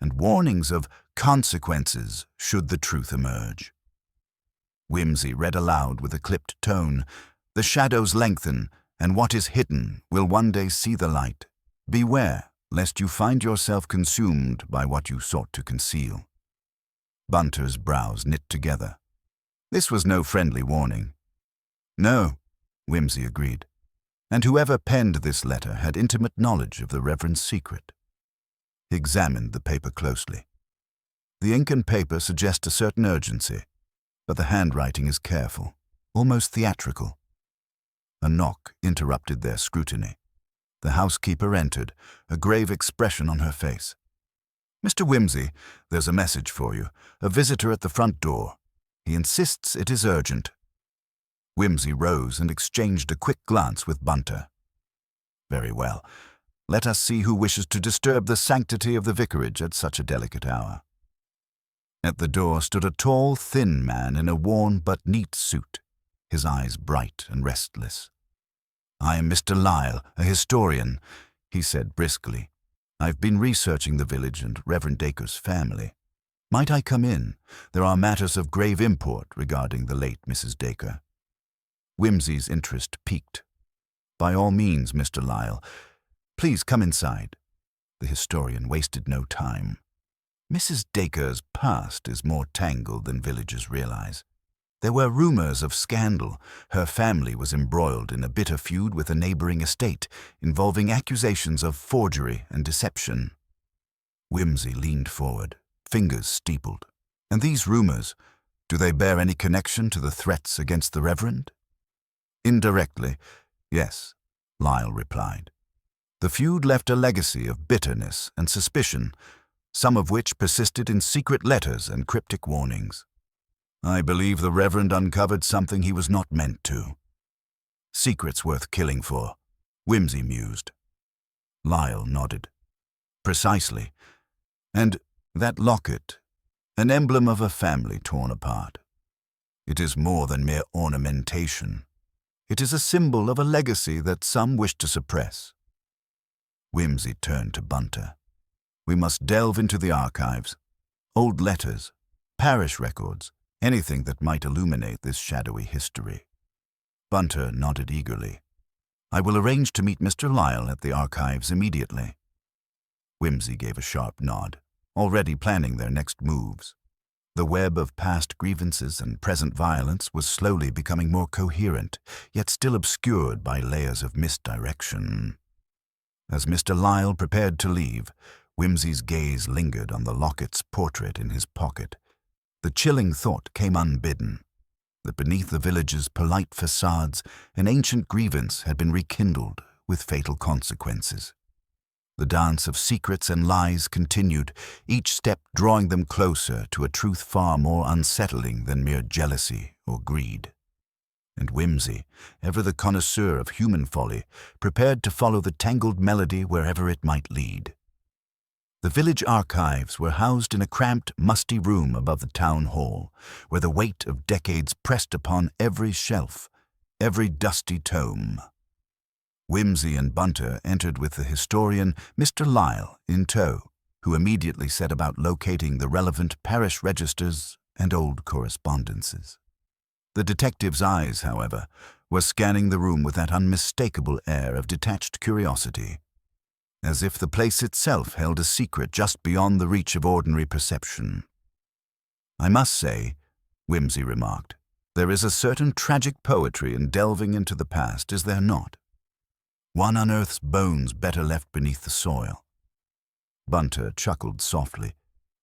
and warnings of consequences should the truth emerge. Whimsy read aloud with a clipped tone, "The shadows lengthen, and what is hidden will one day see the light. Beware, lest you find yourself consumed by what you sought to conceal." Bunter's brows knit together. This was no friendly warning. "No," Whimsy agreed, "and whoever penned this letter had intimate knowledge of the Reverend's secret." He examined the paper closely. The ink and paper suggest a certain urgency, but the handwriting is careful, almost theatrical. A knock interrupted their scrutiny. The housekeeper entered, a grave expression on her face. "Mr. Whimsy, there's a message for you. A visitor at the front door. He insists it is urgent." Whimsy rose and exchanged a quick glance with Bunter. "Very well. Let us see who wishes to disturb the sanctity of the vicarage at such a delicate hour." At the door stood a tall, thin man in a worn but neat suit, his eyes bright and restless. "I am Mr. Lyle, a historian," he said briskly. "I've been researching the village and Reverend Dacre's family. Might I come in? There are matters of grave import regarding the late Mrs. Dacre." Whimsy's interest piqued. "By all means, Mr. Lyle. Please come inside." The historian wasted no time. Mrs. Dacre's past is more tangled than villagers realize. There were rumors of scandal. Her family was embroiled in a bitter feud with a neighboring estate, involving accusations of forgery and deception. Whimsy leaned forward, fingers steepled. "And these rumors, do they bear any connection to the threats against the Reverend?" "Indirectly, yes," Lyle replied. "The feud left a legacy of bitterness and suspicion, some of which persisted in secret letters and cryptic warnings. I believe the Reverend uncovered something he was not meant to. Secrets worth killing for," Whimsy mused. Lyle nodded. "Precisely. And that locket, an emblem of a family torn apart. It is more than mere ornamentation. It is a symbol of a legacy that some wish to suppress." Whimsy turned to Bunter. "We must delve into the archives. Old letters, parish records, anything that might illuminate this shadowy history." Bunter nodded eagerly. "I will arrange to meet Mr. Lyle at the archives immediately." Whimsy gave a sharp nod, already planning their next moves. The web of past grievances and present violence was slowly becoming more coherent, yet still obscured by layers of misdirection. As Mr. Lyle prepared to leave, Whimsy's gaze lingered on the locket's portrait in his pocket. The chilling thought came unbidden, that beneath the village's polite facades, an ancient grievance had been rekindled with fatal consequences. The dance of secrets and lies continued, each step drawing them closer to a truth far more unsettling than mere jealousy or greed. And Whimsy, ever the connoisseur of human folly, prepared to follow the tangled melody wherever it might lead. The village archives were housed in a cramped, musty room above the town hall, where the weight of decades pressed upon every shelf, every dusty tome. Whimsy and Bunter entered with the historian, Mr. Lyle, in tow, who immediately set about locating the relevant parish registers and old correspondences. The detective's eyes, however, were scanning the room with that unmistakable air of detached curiosity, as if the place itself held a secret just beyond the reach of ordinary perception. "I must say," Whimsy remarked, "there is a certain tragic poetry in delving into the past, is there not? One unearths bones better left beneath the soil." Bunter chuckled softly,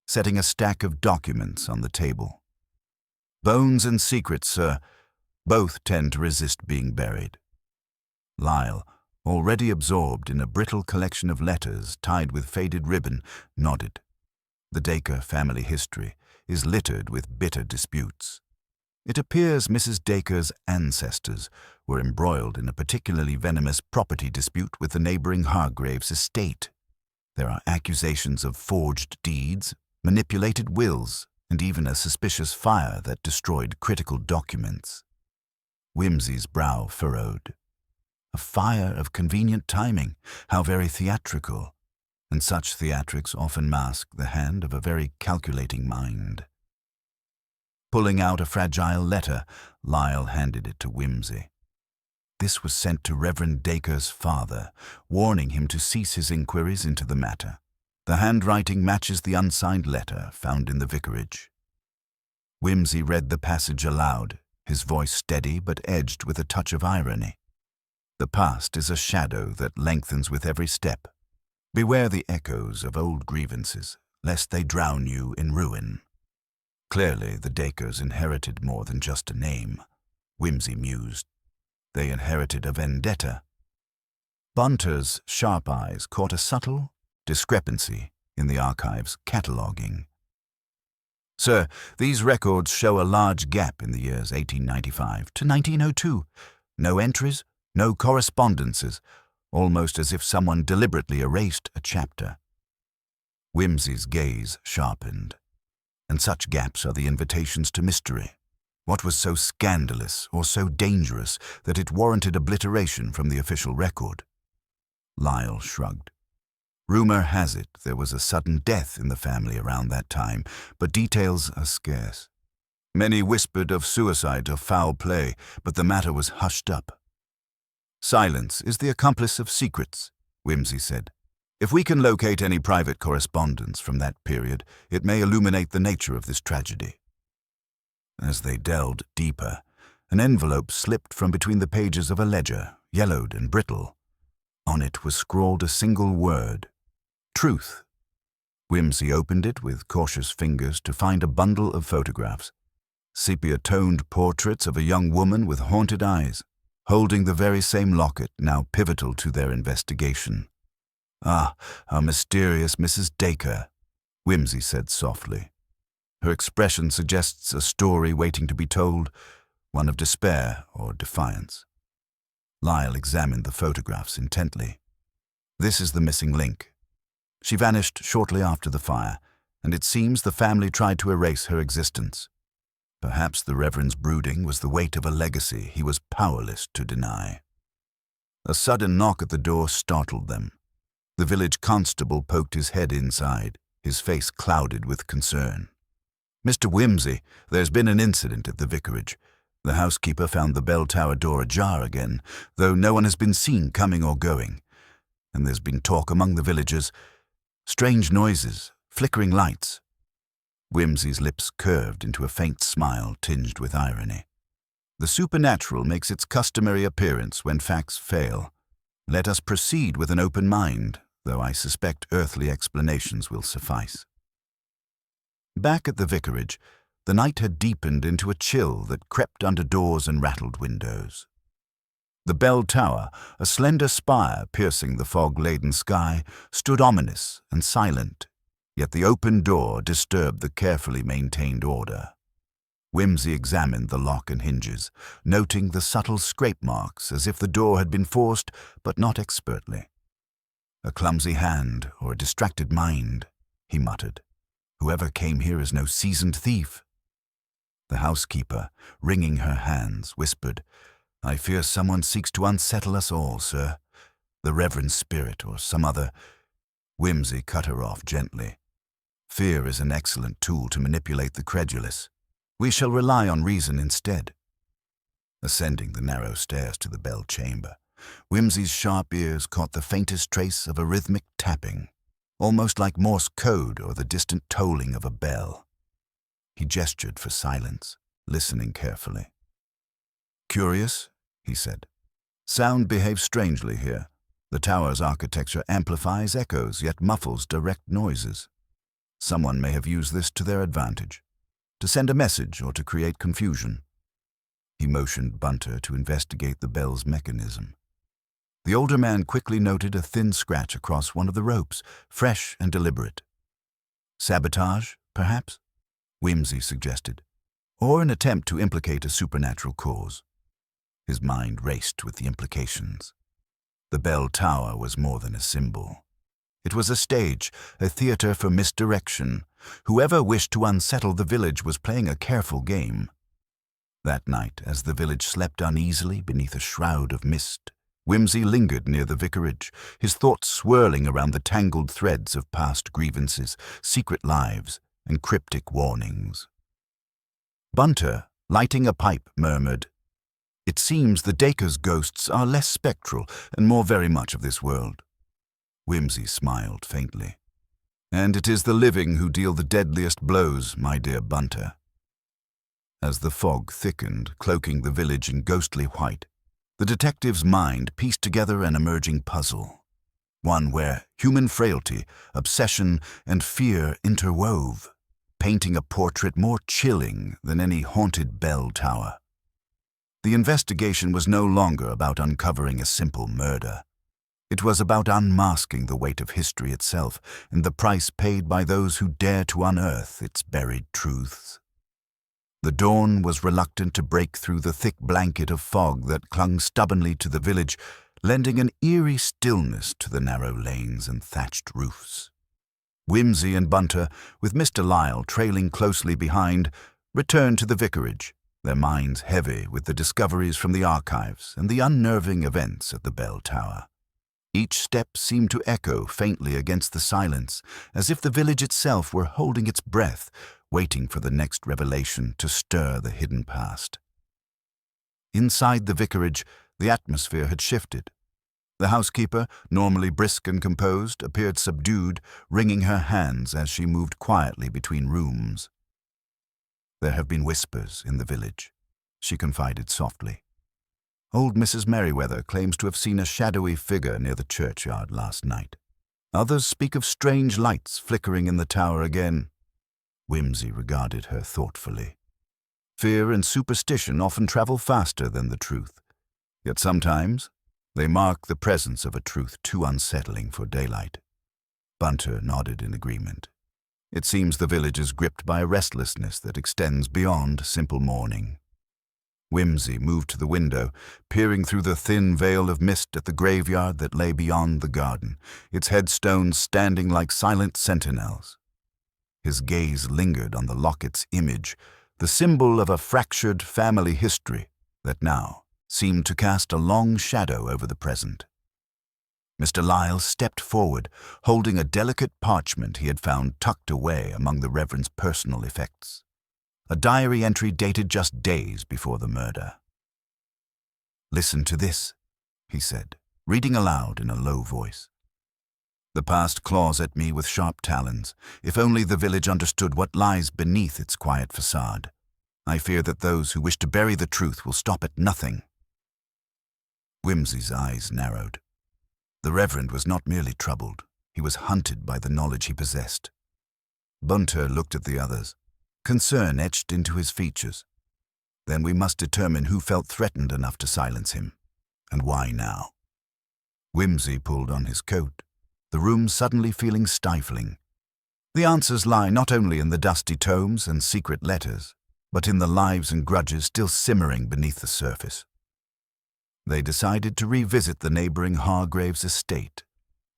setting a stack of documents on the table. "Bones and secrets, sir, both tend to resist being buried." Lyle, already absorbed in a brittle collection of letters tied with faded ribbon, nodded. The Dacre family history is littered with bitter disputes. It appears Mrs. Dacre's ancestors were embroiled in a particularly venomous property dispute with the neighboring Hargraves estate. There are accusations of forged deeds, manipulated wills, and even a suspicious fire that destroyed critical documents. Whimsy's brow furrowed. A fire of convenient timing, how very theatrical, and such theatrics often mask the hand of a very calculating mind. Pulling out a fragile letter, Lyle handed it to Whimsy. This was sent to Reverend Dacre's father, warning him to cease his inquiries into the matter. The handwriting matches the unsigned letter found in the vicarage. Whimsy read the passage aloud, his voice steady but edged with a touch of irony. "The past is a shadow that lengthens with every step. Beware the echoes of old grievances, lest they drown you in ruin." Clearly, the Dacres inherited more than just a name, Whimsy mused. They inherited a vendetta. Bunter's sharp eyes caught a subtle discrepancy in the archive's cataloguing. "Sir, these records show a large gap in the years 1895 to 1902. No entries, no correspondences, almost as if someone deliberately erased a chapter." Whimsy's gaze sharpened. And such gaps are the invitations to mystery. What was so scandalous or so dangerous that it warranted obliteration from the official record? Lyle shrugged. "Rumor has it there was a sudden death in the family around that time, but details are scarce. Many whispered of suicide or foul play, but the matter was hushed up." "Silence is the accomplice of secrets," Whimsy said. "If we can locate any private correspondence from that period, it may illuminate the nature of this tragedy." As they delved deeper, an envelope slipped from between the pages of a ledger, yellowed and brittle. On it was scrawled a single word: "Truth." Whimsy opened it with cautious fingers to find a bundle of photographs. Sepia-toned portraits of a young woman with haunted eyes, holding the very same locket now pivotal to their investigation. "Ah, our mysterious Mrs. Dacre," Whimsy said softly. Her expression suggests a story waiting to be told, one of despair or defiance. Lyle examined the photographs intently. "This is the missing link. She vanished shortly after the fire, and it seems the family tried to erase her existence. Perhaps the Reverend's brooding was the weight of a legacy he was powerless to deny." A sudden knock at the door startled them. The village constable poked his head inside, his face clouded with concern. "Mr. Whimsy, there's been an incident at the vicarage. The housekeeper found the bell tower door ajar again, though no one has been seen coming or going. And there's been talk among the villagers. Strange noises, flickering lights." Whimsy's lips curved into a faint smile tinged with irony. "The supernatural makes its customary appearance when facts fail. Let us proceed with an open mind, though I suspect earthly explanations will suffice." Back at the vicarage, the night had deepened into a chill that crept under doors and rattled windows. The bell tower, a slender spire piercing the fog-laden sky, stood ominous and silent, yet the open door disturbed the carefully maintained order. Whimsy examined the lock and hinges, noting the subtle scrape marks as if the door had been forced, but not expertly. "A clumsy hand or a distracted mind," he muttered. "Whoever came here is no seasoned thief." The housekeeper, wringing her hands, whispered, "I fear someone seeks to unsettle us all, sir. The Reverend Spirit or some other—" Whimsy cut her off gently. "Fear is an excellent tool to manipulate the credulous. We shall rely on reason instead." Ascending the narrow stairs to the bell chamber, Whimsy's sharp ears caught the faintest trace of a rhythmic tapping, almost like Morse code or the distant tolling of a bell. He gestured for silence, listening carefully. "Curious," he said. "Sound behaves strangely here. The tower's architecture amplifies echoes, yet muffles direct noises. Someone may have used this to their advantage, to send a message or to create confusion." He motioned Bunter to investigate the bell's mechanism. The older man quickly noted a thin scratch across one of the ropes, fresh and deliberate. "Sabotage, perhaps?" Whimsy suggested, "or an attempt to implicate a supernatural cause." His mind raced with the implications. The bell tower was more than a symbol. It was a stage, a theater for misdirection. Whoever wished to unsettle the village was playing a careful game. That night, as the village slept uneasily beneath a shroud of mist, Whimsy lingered near the vicarage, his thoughts swirling around the tangled threads of past grievances, secret lives, and cryptic warnings. Bunter, lighting a pipe, murmured, "It seems the Dacre's ghosts are less spectral and more very much of this world." Whimsy smiled faintly. "And it is the living who deal the deadliest blows, my dear Bunter." As the fog thickened, cloaking the village in ghostly white, the detective's mind pieced together an emerging puzzle, one where human frailty, obsession, and fear interwove, painting a portrait more chilling than any haunted bell tower. The investigation was no longer about uncovering a simple murder. It was about unmasking the weight of history itself and the price paid by those who dare to unearth its buried truths. The dawn was reluctant to break through the thick blanket of fog that clung stubbornly to the village, lending an eerie stillness to the narrow lanes and thatched roofs. Whimsy and Bunter, with Mr. Lyle trailing closely behind, returned to the vicarage, their minds heavy with the discoveries from the archives and the unnerving events at the bell tower. Each step seemed to echo faintly against the silence, as if the village itself were holding its breath, waiting for the next revelation to stir the hidden past. Inside the vicarage, the atmosphere had shifted. The housekeeper, normally brisk and composed, appeared subdued, wringing her hands as she moved quietly between rooms. "There have been whispers in the village," she confided softly. "Old Mrs. Merriweather claims to have seen a shadowy figure near the churchyard last night. Others speak of strange lights flickering in the tower again. Whimsy regarded her thoughtfully. Fear and superstition often travel faster than the truth, yet sometimes they mark the presence of a truth too unsettling for daylight. Bunter nodded in agreement. It seems the village is gripped by a restlessness that extends beyond simple mourning. Whimsy moved to the window, peering through the thin veil of mist at the graveyard that lay beyond the garden, its headstones standing like silent sentinels. His gaze lingered on the locket's image, the symbol of a fractured family history that now seemed to cast a long shadow over the present. Mr. Lyle stepped forward, holding a delicate parchment he had found tucked away among the Reverend's personal effects. A diary entry dated just days before the murder. "Listen to this," he said, reading aloud in a low voice. "The past claws at me with sharp talons. If only the village understood what lies beneath its quiet facade. I fear that those who wish to bury the truth will stop at nothing." Whimsy's eyes narrowed. The Reverend was not merely troubled, he was hunted by the knowledge he possessed. Bunter looked at the others, concern etched into his features. Then we must determine who felt threatened enough to silence him, and why now. Whimsy pulled on his coat, the room suddenly feeling stifling. The answers lie not only in the dusty tomes and secret letters, but in the lives and grudges still simmering beneath the surface. They decided to revisit the neighboring Hargraves estate,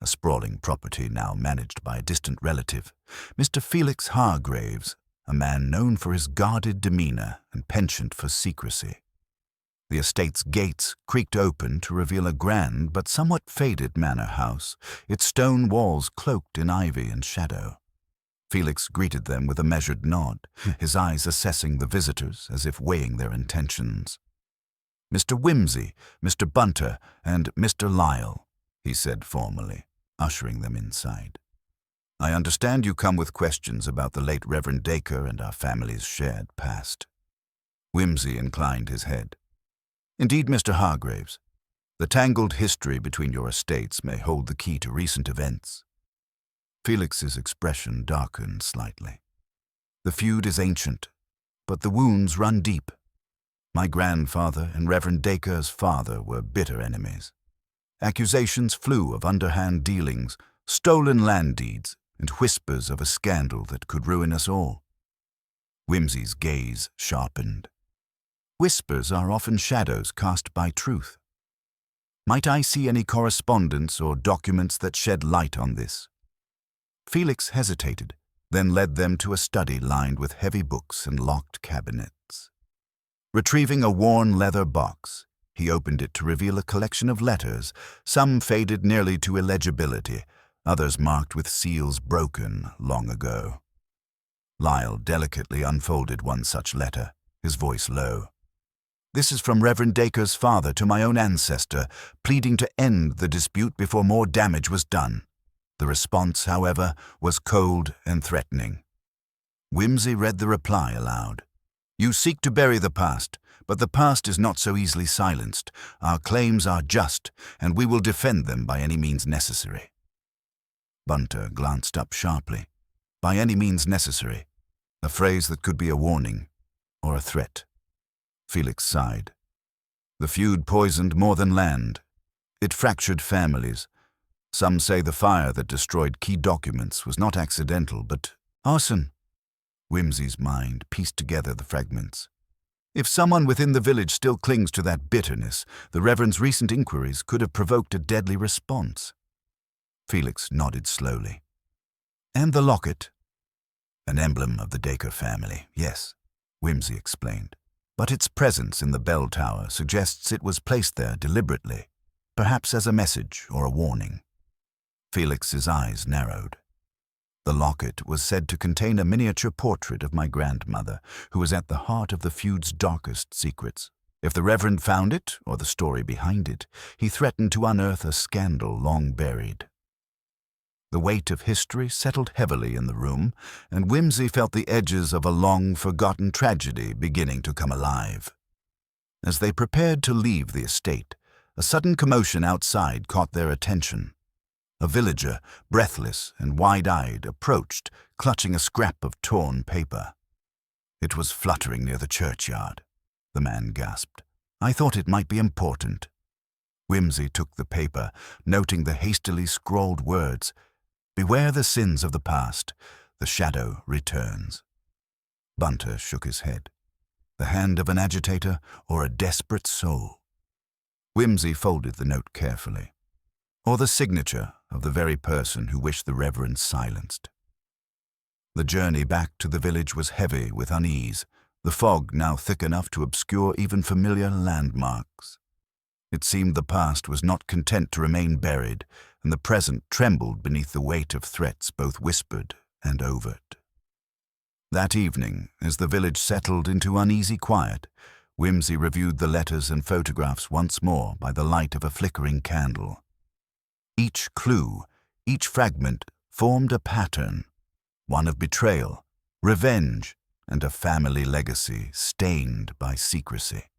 a sprawling property now managed by a distant relative, Mr. Felix Hargraves, a man known for his guarded demeanor and penchant for secrecy. The estate's gates creaked open to reveal a grand but somewhat faded manor house, its stone walls cloaked in ivy and shadow. Felix greeted them with a measured nod, his eyes assessing the visitors as if weighing their intentions. "Mr. Whimsy, Mr. Bunter, and Mr. Lyle," he said formally, ushering them inside. "I understand you come with questions about the late Reverend Dacre and our family's shared past." Whimsy inclined his head. "Indeed, Mr. Hargraves, the tangled history between your estates may hold the key to recent events." Felix's expression darkened slightly. "The feud is ancient, but the wounds run deep. My grandfather and Reverend Dacre's father were bitter enemies. Accusations flew of underhand dealings, stolen land deeds, and whispers of a scandal that could ruin us all." Whimsy's gaze sharpened. "Whispers are often shadows cast by truth. Might I see any correspondence or documents that shed light on this?" Felix hesitated, then led them to a study lined with heavy books and locked cabinets. Retrieving a worn leather box, he opened it to reveal a collection of letters, some faded nearly to illegibility, others marked with seals broken long ago. Lyle delicately unfolded one such letter, his voice low. "This is from Reverend Dacre's father to my own ancestor, pleading to end the dispute before more damage was done." The response, however, was cold and threatening. Whimsy read the reply aloud. "You seek to bury the past, but the past is not so easily silenced. Our claims are just, and we will defend them by any means necessary." Bunter glanced up sharply. By any means necessary, a phrase that could be a warning or a threat. Felix sighed. "The feud poisoned more than land. It fractured families. Some say the fire that destroyed key documents was not accidental, but arson." Whimsy's mind pieced together the fragments. If someone within the village still clings to that bitterness, the Reverend's recent inquiries could have provoked a deadly response. Felix nodded slowly. "And the locket?" "An emblem of the Dacre family, yes," Whimsy explained. "But its presence in the bell tower suggests it was placed there deliberately, perhaps as a message or a warning." Felix's eyes narrowed. The locket was said to contain a miniature portrait of my grandmother, who was at the heart of the feud's darkest secrets. If the Reverend found it, or the story behind it, he threatened to unearth a scandal long buried. The weight of history settled heavily in the room, and Whimsy felt the edges of a long-forgotten tragedy beginning to come alive. As they prepared to leave the estate, a sudden commotion outside caught their attention. A villager, breathless and wide-eyed, approached, clutching a scrap of torn paper. "It was fluttering near the churchyard," the man gasped. "I thought it might be important." Wimsey took the paper, noting the hastily scrawled words, "Beware the sins of the past. The shadow returns." Bunter shook his head. The hand of an agitator or a desperate soul? Wimsey folded the note carefully. Or the signature of the very person who wished the Reverend silenced. The journey back to the village was heavy with unease, the fog now thick enough to obscure even familiar landmarks. It seemed the past was not content to remain buried, and the present trembled beneath the weight of threats both whispered and overt. That evening, as the village settled into uneasy quiet, Wimsey reviewed the letters and photographs once more by the light of a flickering candle. Each clue, each fragment formed a pattern, one of betrayal, revenge, and a family legacy stained by secrecy.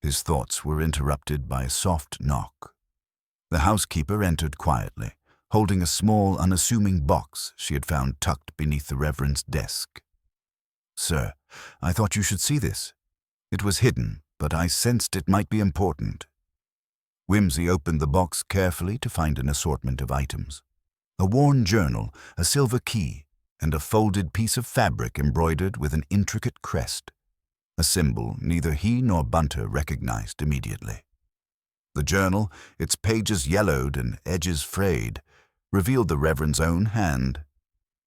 His thoughts were interrupted by a soft knock. The housekeeper entered quietly, holding a small, unassuming box she had found tucked beneath the Reverend's desk. "Sir, I thought you should see this. It was hidden, but I sensed it might be important." Wimsey opened the box carefully to find an assortment of items. A worn journal, a silver key, and a folded piece of fabric embroidered with an intricate crest, a symbol neither he nor Bunter recognized immediately. The journal, its pages yellowed and edges frayed, revealed the Reverend's own hand.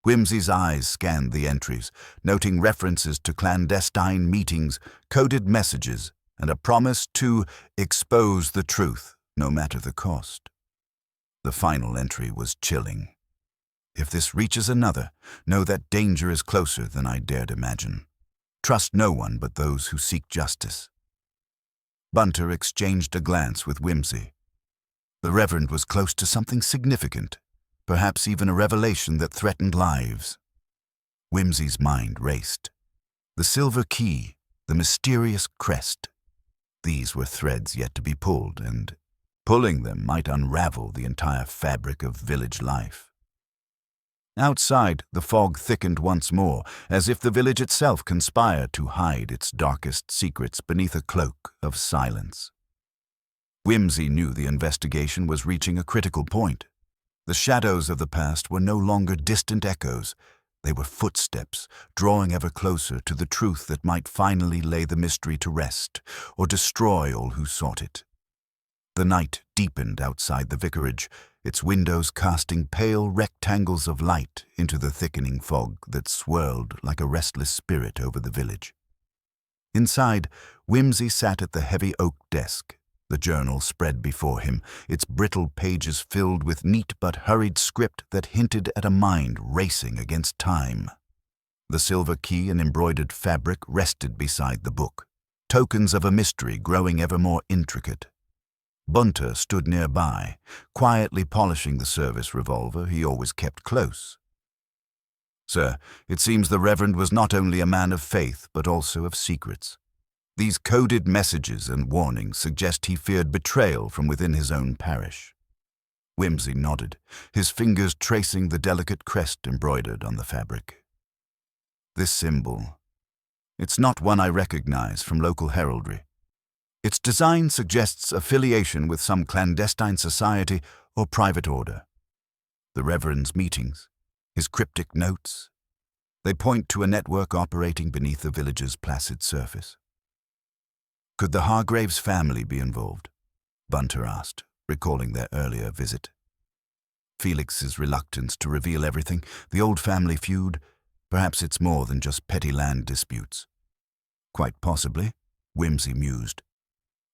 Wimsey's eyes scanned the entries, noting references to clandestine meetings, coded messages, and a promise to expose the truth, no matter the cost. The final entry was chilling. "If this reaches another, know that danger is closer than I dared imagine. Trust no one but those who seek justice." Bunter exchanged a glance with Wimsey. The Reverend was close to something significant, perhaps even a revelation that threatened lives. Wimsey's mind raced. The silver key, the mysterious crest. These were threads yet to be pulled, and pulling them might unravel the entire fabric of village life. Outside, the fog thickened once more, as if the village itself conspired to hide its darkest secrets beneath a cloak of silence. Wimsey knew the investigation was reaching a critical point. The shadows of the past were no longer distant echoes. They were footsteps, drawing ever closer to the truth that might finally lay the mystery to rest, or destroy all who sought it. The night deepened outside the vicarage, its windows casting pale rectangles of light into the thickening fog that swirled like a restless spirit over the village. Inside, Wimsey sat at the heavy oak desk, the journal spread before him, its brittle pages filled with neat but hurried script that hinted at a mind racing against time. The silver key and embroidered fabric rested beside the book, tokens of a mystery growing ever more intricate. Bunter stood nearby, quietly polishing the service revolver he always kept close. "Sir, it seems the Reverend was not only a man of faith, but also of secrets. These coded messages and warnings suggest he feared betrayal from within his own parish." Wimsey nodded, his fingers tracing the delicate crest embroidered on the fabric. "This symbol, it's not one I recognize from local heraldry. Its design suggests affiliation with some clandestine society or private order. The Reverend's meetings, his cryptic notes, they point to a network operating beneath the village's placid surface." "Could the Hargraves family be involved?" Bunter asked, recalling their earlier visit. Felix's reluctance to reveal everything, the old family feud, perhaps it's more than just petty land disputes. "Quite possibly," Wimsey mused.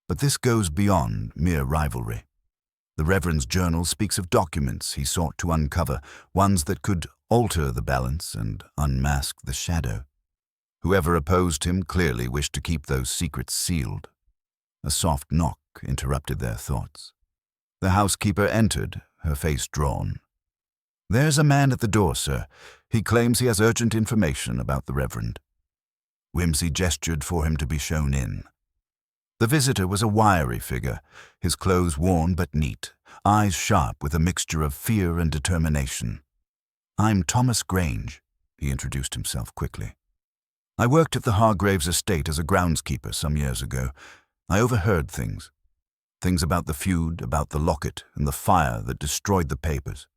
"But this goes beyond mere rivalry. The Reverend's journal speaks of documents he sought to uncover, ones that could alter the balance and unmask the shadow. Whoever opposed him clearly wished to keep those secrets sealed." A soft knock interrupted their thoughts. The housekeeper entered, her face drawn. "There's a man at the door, sir. He claims he has urgent information about the Reverend." Wimsey gestured for him to be shown in. The visitor was a wiry figure, his clothes worn but neat, eyes sharp with a mixture of fear and determination. "I'm Thomas Grange," he introduced himself quickly. "I worked at the Hargraves estate as a groundskeeper some years ago. I overheard things. Things about the feud, about the locket, and the fire that destroyed the papers."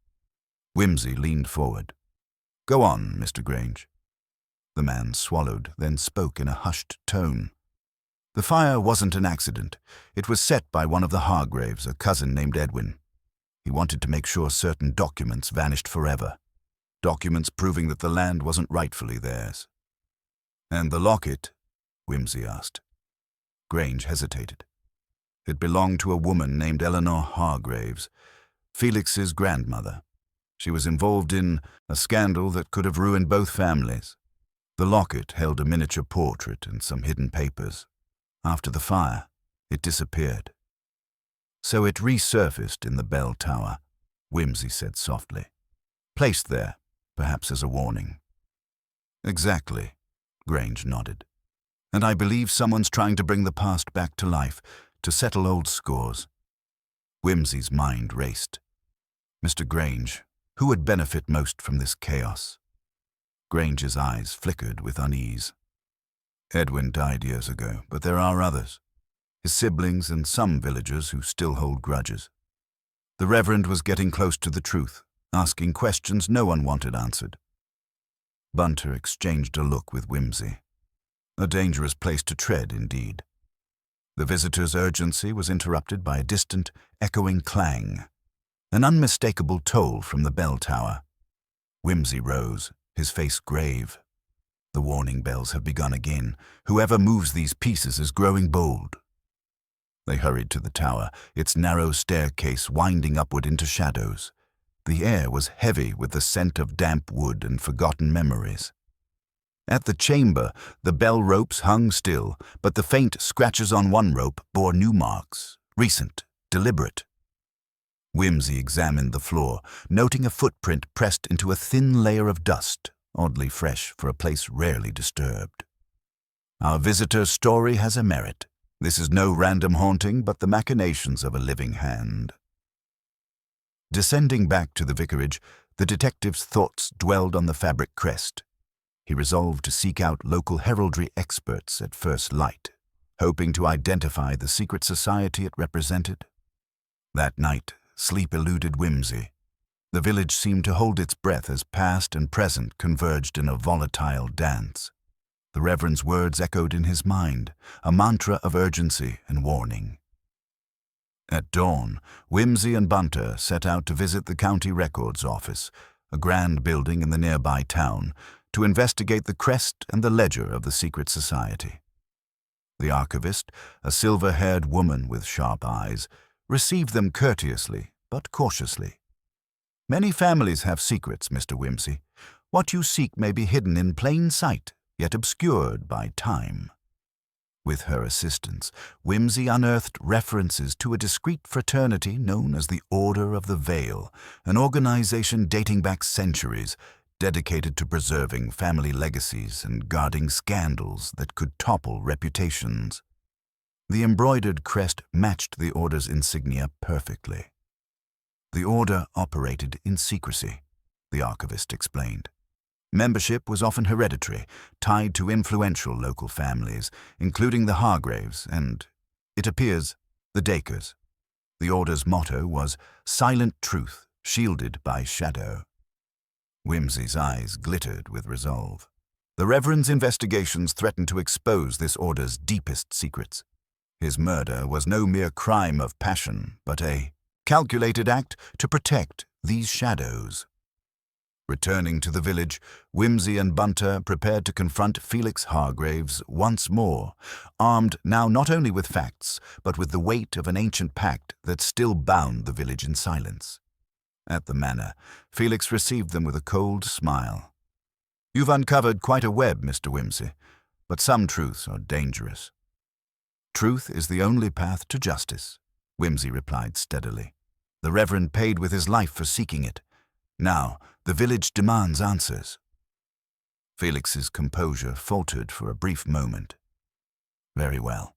Wimsey leaned forward. "Go on, Mr. Grange." The man swallowed, then spoke in a hushed tone. "The fire wasn't an accident. It was set by one of the Hargraves, a cousin named Edwin. He wanted to make sure certain documents vanished forever. Documents proving that the land wasn't rightfully theirs." "And the locket?" Wimsey asked. Grange hesitated. "It belonged to a woman named Eleanor Hargraves, Felix's grandmother. She was involved in a scandal that could have ruined both families. The locket held a miniature portrait and some hidden papers. After the fire, it disappeared." "So it resurfaced in the bell tower," Wimsey said softly. "Placed there, perhaps as a warning." "Exactly," Grange nodded. "And I believe someone's trying to bring the past back to life, to settle old scores." Wimsey's mind raced. "Mr. Grange, who would benefit most from this chaos?" Grange's eyes flickered with unease. "Edwin died years ago, but there are others. His siblings and some villagers who still hold grudges. The Reverend was getting close to the truth, asking questions no one wanted answered." Bunter exchanged a look with Wimsey. A dangerous place to tread, indeed. The visitor's urgency was interrupted by a distant, echoing clang, an unmistakable toll from the bell tower. Wimsey rose, his face grave. "The warning bells have begun again. Whoever moves these pieces is growing bold." They hurried to the tower, its narrow staircase winding upward into shadows. The air was heavy with the scent of damp wood and forgotten memories. At the chamber, the bell ropes hung still, but the faint scratches on one rope bore new marks, recent, deliberate. Wimsey examined the floor, noting a footprint pressed into a thin layer of dust, oddly fresh for a place rarely disturbed. "Our visitor's story has a merit. This is no random haunting, but the machinations of a living hand." Descending back to the vicarage, the detective's thoughts dwelled on the fabric crest. He resolved to seek out local heraldry experts at first light, hoping to identify the secret society it represented. That night, sleep eluded Wimsey. The village seemed to hold its breath as past and present converged in a volatile dance. The Reverend's words echoed in his mind, a mantra of urgency and warning. At dawn, Wimsey and Bunter set out to visit the county records office, a grand building in the nearby town, to investigate the crest and the ledger of the secret society. The archivist, a silver-haired woman with sharp eyes, received them courteously but cautiously. "Many families have secrets, Mr. Wimsey. What you seek may be hidden in plain sight, yet obscured by time." With her assistance, Wimsey unearthed references to a discreet fraternity known as the Order of the Veil, an organization dating back centuries, dedicated to preserving family legacies and guarding scandals that could topple reputations. The embroidered crest matched the Order's insignia perfectly. The Order operated in secrecy, the archivist explained. Membership was often hereditary, tied to influential local families, including the Hargraves and, it appears, the Dacres. The Order's motto was "Silent Truth, Shielded by Shadow." Wimsey's eyes glittered with resolve. The Reverend's investigations threatened to expose this Order's deepest secrets. His murder was no mere crime of passion, but a calculated act to protect these shadows. Returning to the village, Wimsey and Bunter prepared to confront Felix Hargraves once more, armed now not only with facts, but with the weight of an ancient pact that still bound the village in silence. At the manor, Felix received them with a cold smile. "You've uncovered quite a web, Mr. Wimsey, but some truths are dangerous." "Truth is the only path to justice," Wimsey replied steadily. "The Reverend paid with his life for seeking it. Now, the village demands answers." Felix's composure faltered for a brief moment. "Very well.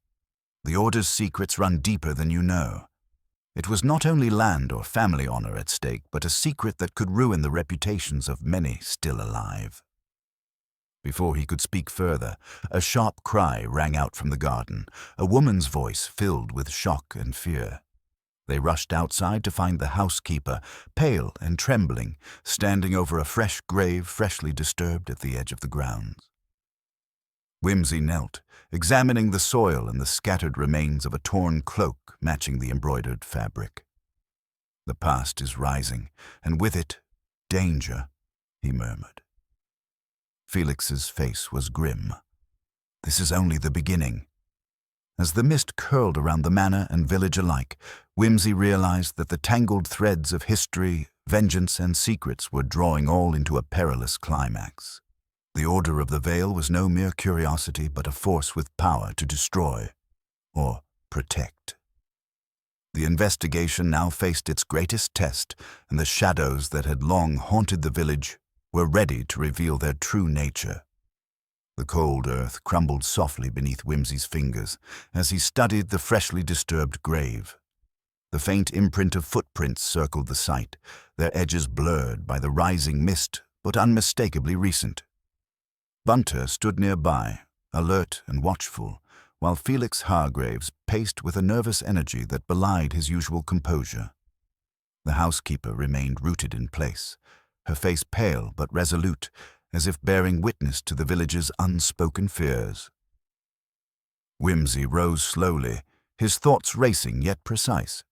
The Order's secrets run deeper than you know. It was not only land or family honor at stake, but a secret that could ruin the reputations of many still alive. Before he could speak further, a sharp cry rang out from the garden, a woman's voice filled with shock and fear. They rushed outside to find the housekeeper, pale and trembling, standing over a fresh grave freshly disturbed at the edge of the grounds. Whimsy knelt, examining the soil and the scattered remains of a torn cloak matching the embroidered fabric. "The past is rising, and with it, danger," he murmured. Felix's face was grim. "This is only the beginning." As the mist curled around the manor and village alike, Whimsy realized that the tangled threads of history, vengeance, and secrets were drawing all into a perilous climax. The Order of the Veil was no mere curiosity, but a force with power to destroy or protect. The investigation now faced its greatest test, and the shadows that had long haunted the village were ready to reveal their true nature. The cold earth crumbled softly beneath Whimsy's fingers as he studied the freshly disturbed grave. The faint imprint of footprints circled the site, their edges blurred by the rising mist, but unmistakably recent. Bunter stood nearby, alert and watchful, while Felix Hargraves paced with a nervous energy that belied his usual composure. The housekeeper remained rooted in place, her face pale but resolute, as if bearing witness to the village's unspoken fears. Whimsy rose slowly, his thoughts racing yet precise.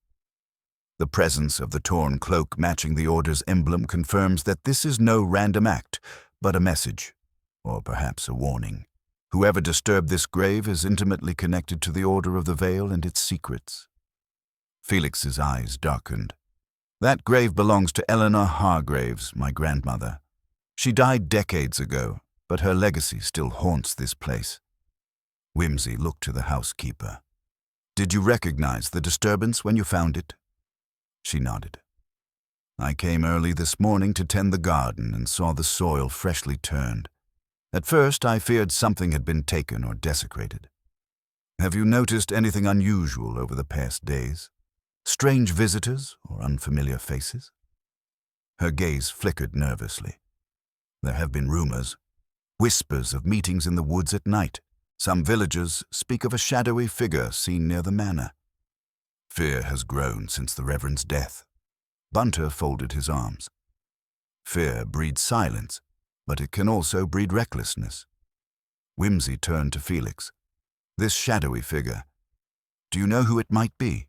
The presence of the torn cloak matching the Order's emblem confirms that this is no random act, but a message, or perhaps a warning. Whoever disturbed this grave is intimately connected to the Order of the Veil and its secrets. Felix's eyes darkened. "That grave belongs to Eleanor Hargraves, my grandmother. She died decades ago, but her legacy still haunts this place." Whimsy looked to the housekeeper. "Did you recognize the disturbance when you found it?" She nodded. "I came early this morning to tend the garden and saw the soil freshly turned. At first, I feared something had been taken or desecrated. Have you noticed anything unusual over the past days? Strange visitors or unfamiliar faces?" Her gaze flickered nervously. "There have been rumors, whispers of meetings in the woods at night. Some villagers speak of a shadowy figure seen near the manor. Fear has grown since the Reverend's death." Bunter folded his arms. "Fear breeds silence, but it can also breed recklessness." Whimsy turned to Felix. "This shadowy figure, do you know who it might be?"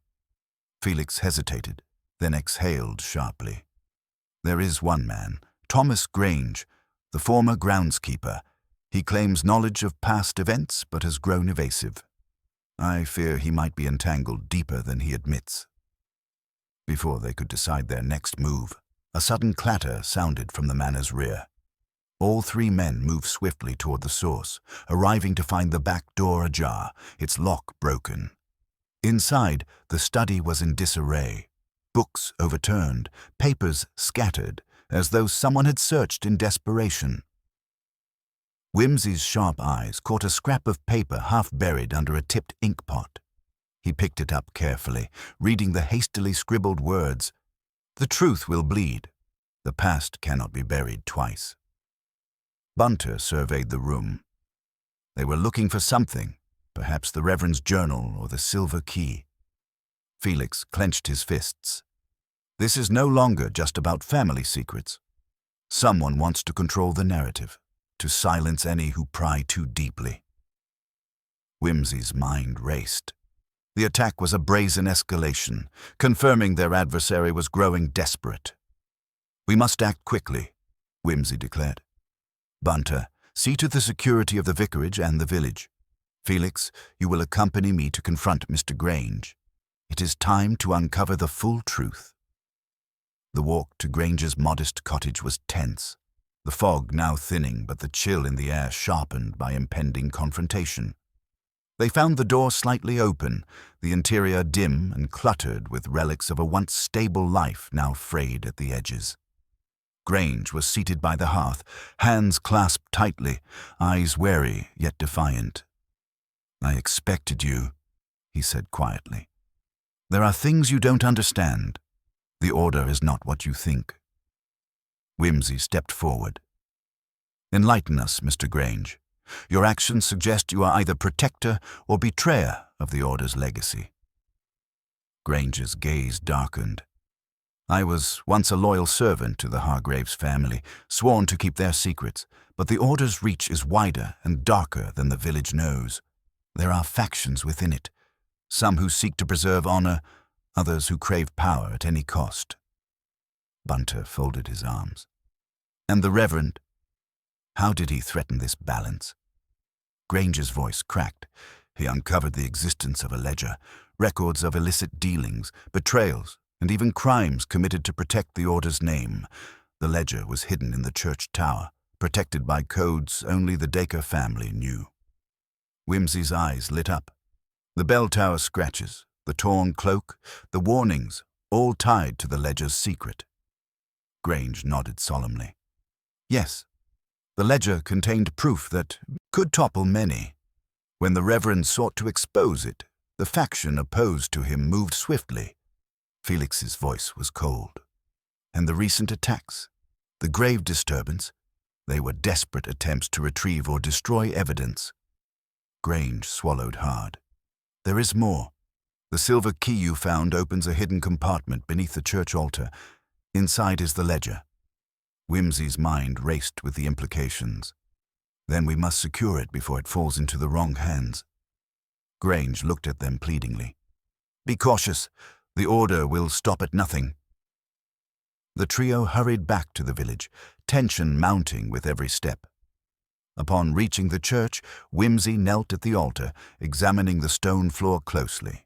Felix hesitated, then exhaled sharply. "There is one man, Thomas Grange, the former groundskeeper. He claims knowledge of past events, but has grown evasive. I fear he might be entangled deeper than he admits." Before they could decide their next move, a sudden clatter sounded from the manor's rear. All three men moved swiftly toward the source, arriving to find the back door ajar, its lock broken. Inside, the study was in disarray. Books overturned, papers scattered, as though someone had searched in desperation. Whimsy's sharp eyes caught a scrap of paper half buried under a tipped ink pot. He picked it up carefully, reading the hastily scribbled words, "The truth will bleed. The past cannot be buried twice." Bunter surveyed the room. They were looking for something, perhaps the Reverend's journal or the silver key. Felix clenched his fists. This is no longer just about family secrets. Someone wants to control the narrative, to silence any who pry too deeply. Whimsy's mind raced. The attack was a brazen escalation, confirming their adversary was growing desperate. "We must act quickly," Whimsy declared. "Bunter, see to the security of the vicarage and the village. Felix, you will accompany me to confront Mr. Grange. It is time to uncover the full truth." The walk to Grange's modest cottage was tense, the fog now thinning but the chill in the air sharpened by impending confrontation. They found the door slightly open, the interior dim and cluttered with relics of a once stable life now frayed at the edges. Grange was seated by the hearth, hands clasped tightly, eyes wary yet defiant. "I expected you," he said quietly. There are things you don't understand. The order is not what you think. Wimsey stepped forward. Enlighten us, Mr. Grange. Your actions suggest you are either protector or betrayer of the Order's legacy. Grange's gaze darkened. I was once a loyal servant to the Hargraves family, sworn to keep their secrets, but the Order's reach is wider and darker than the village knows. There are factions within it, some who seek to preserve honor, others who crave power at any cost. Bunter folded his arms. And the Reverend? How did he threaten this balance? Grange's voice cracked. He uncovered the existence of a ledger, records of illicit dealings, betrayals, and even crimes committed to protect the Order's name. The ledger was hidden in the church tower, protected by codes only the Dacre family knew. Wimsey's eyes lit up. The bell tower scratches, the torn cloak, the warnings, all tied to the ledger's secret. Grange nodded solemnly. Yes, the ledger contained proof that could topple many. When the Reverend sought to expose it, the faction opposed to him moved swiftly. Felix's voice was cold. And the recent attacks, the grave disturbance, they were desperate attempts to retrieve or destroy evidence. Grange swallowed hard. There is more. The silver key you found opens a hidden compartment beneath the church altar. Inside is the ledger. Wimsey's mind raced with the implications. Then we must secure it before it falls into the wrong hands. Grange looked at them pleadingly. Be cautious. The Order will stop at nothing. The trio hurried back to the village, tension mounting with every step. Upon reaching the church, Wimsey knelt at the altar, examining the stone floor closely.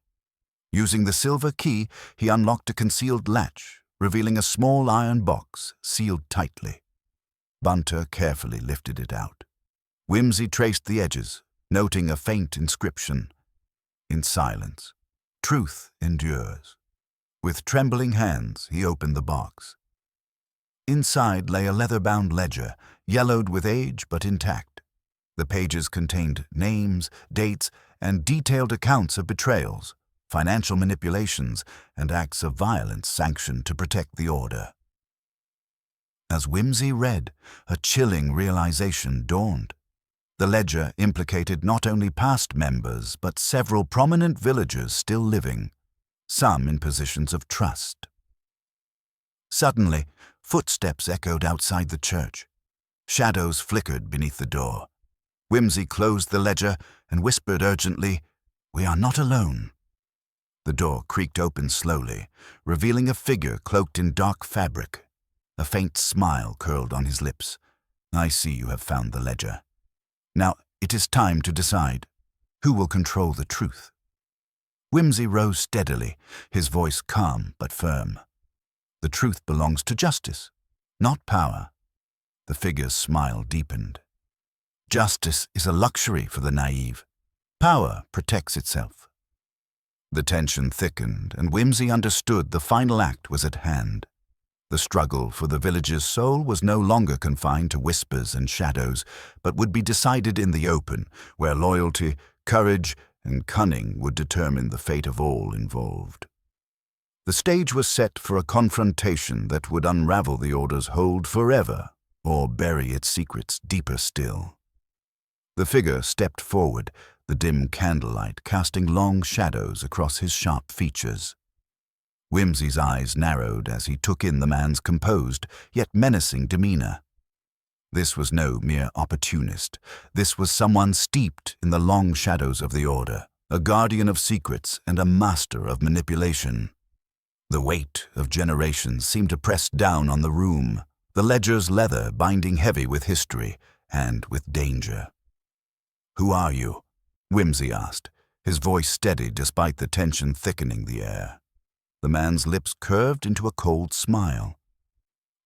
Using the silver key, he unlocked a concealed latch, revealing a small iron box sealed tightly. Bunter carefully lifted it out. Wimsey traced the edges, noting a faint inscription. In silence, truth endures. With trembling hands, he opened the box. Inside lay a leather-bound ledger, yellowed with age but intact. The pages contained names, dates, and detailed accounts of betrayals, financial manipulations, and acts of violence sanctioned to protect the Order. As Wimsey read, a chilling realization dawned. The ledger implicated not only past members, but several prominent villagers still living, some in positions of trust. Suddenly, footsteps echoed outside the church. Shadows flickered beneath the door. Wimsey closed the ledger and whispered urgently, "We are not alone." The door creaked open slowly, revealing a figure cloaked in dark fabric. A faint smile curled on his lips. "I see you have found the ledger. Now it is time to decide. Who will control the truth?" Wimsey rose steadily, his voice calm but firm. "The truth belongs to justice, not power." The figure's smile deepened. "Justice is a luxury for the naive. Power protects itself." The tension thickened, and Wimsey understood the final act was at hand. The struggle for the village's soul was no longer confined to whispers and shadows, but would be decided in the open, where loyalty, courage, and cunning would determine the fate of all involved. The stage was set for a confrontation that would unravel the Order's hold forever, or bury its secrets deeper still. The figure stepped forward, the dim candlelight casting long shadows across his sharp features. Wimsey's eyes narrowed as he took in the man's composed, yet menacing demeanor. This was no mere opportunist. This was someone steeped in the long shadows of the Order, a guardian of secrets and a master of manipulation. The weight of generations seemed to press down on the room, the ledger's leather binding heavy with history and with danger. "Who are you?" Wimsey asked, his voice steady despite the tension thickening the air. The man's lips curved into a cold smile.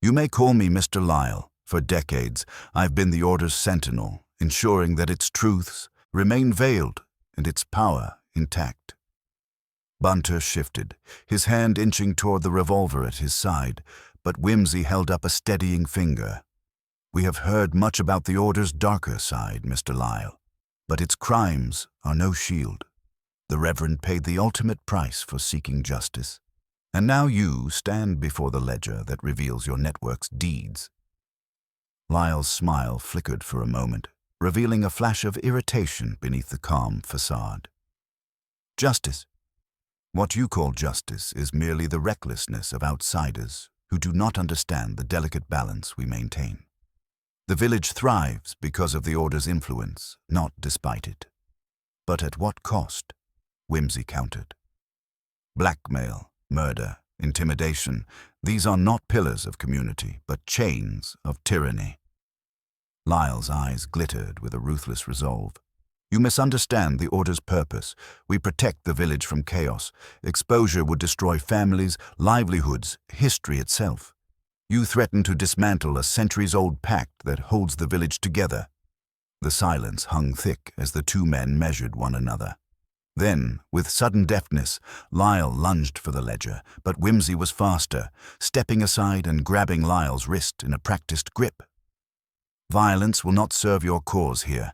"You may call me Mr. Lyle. For decades, I've been the Order's sentinel, ensuring that its truths remain veiled and its power intact." Bunter shifted, his hand inching toward the revolver at his side, but Wimsey held up a steadying finger. "We have heard much about the Order's darker side, Mr. Lyle, but its crimes are no shield. The Reverend paid the ultimate price for seeking justice. And now you stand before the ledger that reveals your network's deeds. Lyle's smile flickered for a moment, revealing a flash of irritation beneath the calm facade. Justice. What you call justice is merely the recklessness of outsiders who do not understand the delicate balance we maintain. The village thrives because of the Order's influence, not despite it. But at what cost? Whimsy countered. Blackmail, murder, intimidation, these are not pillars of community, but chains of tyranny. Lyle's eyes glittered with a ruthless resolve. You misunderstand the Order's purpose. We protect the village from chaos. Exposure would destroy families, livelihoods, history itself. You threaten to dismantle a centuries-old pact that holds the village together. The silence hung thick as the two men measured one another. Then, with sudden deftness, Lyle lunged for the ledger, but Whimsy was faster, stepping aside and grabbing Lyle's wrist in a practiced grip. Violence will not serve your cause here,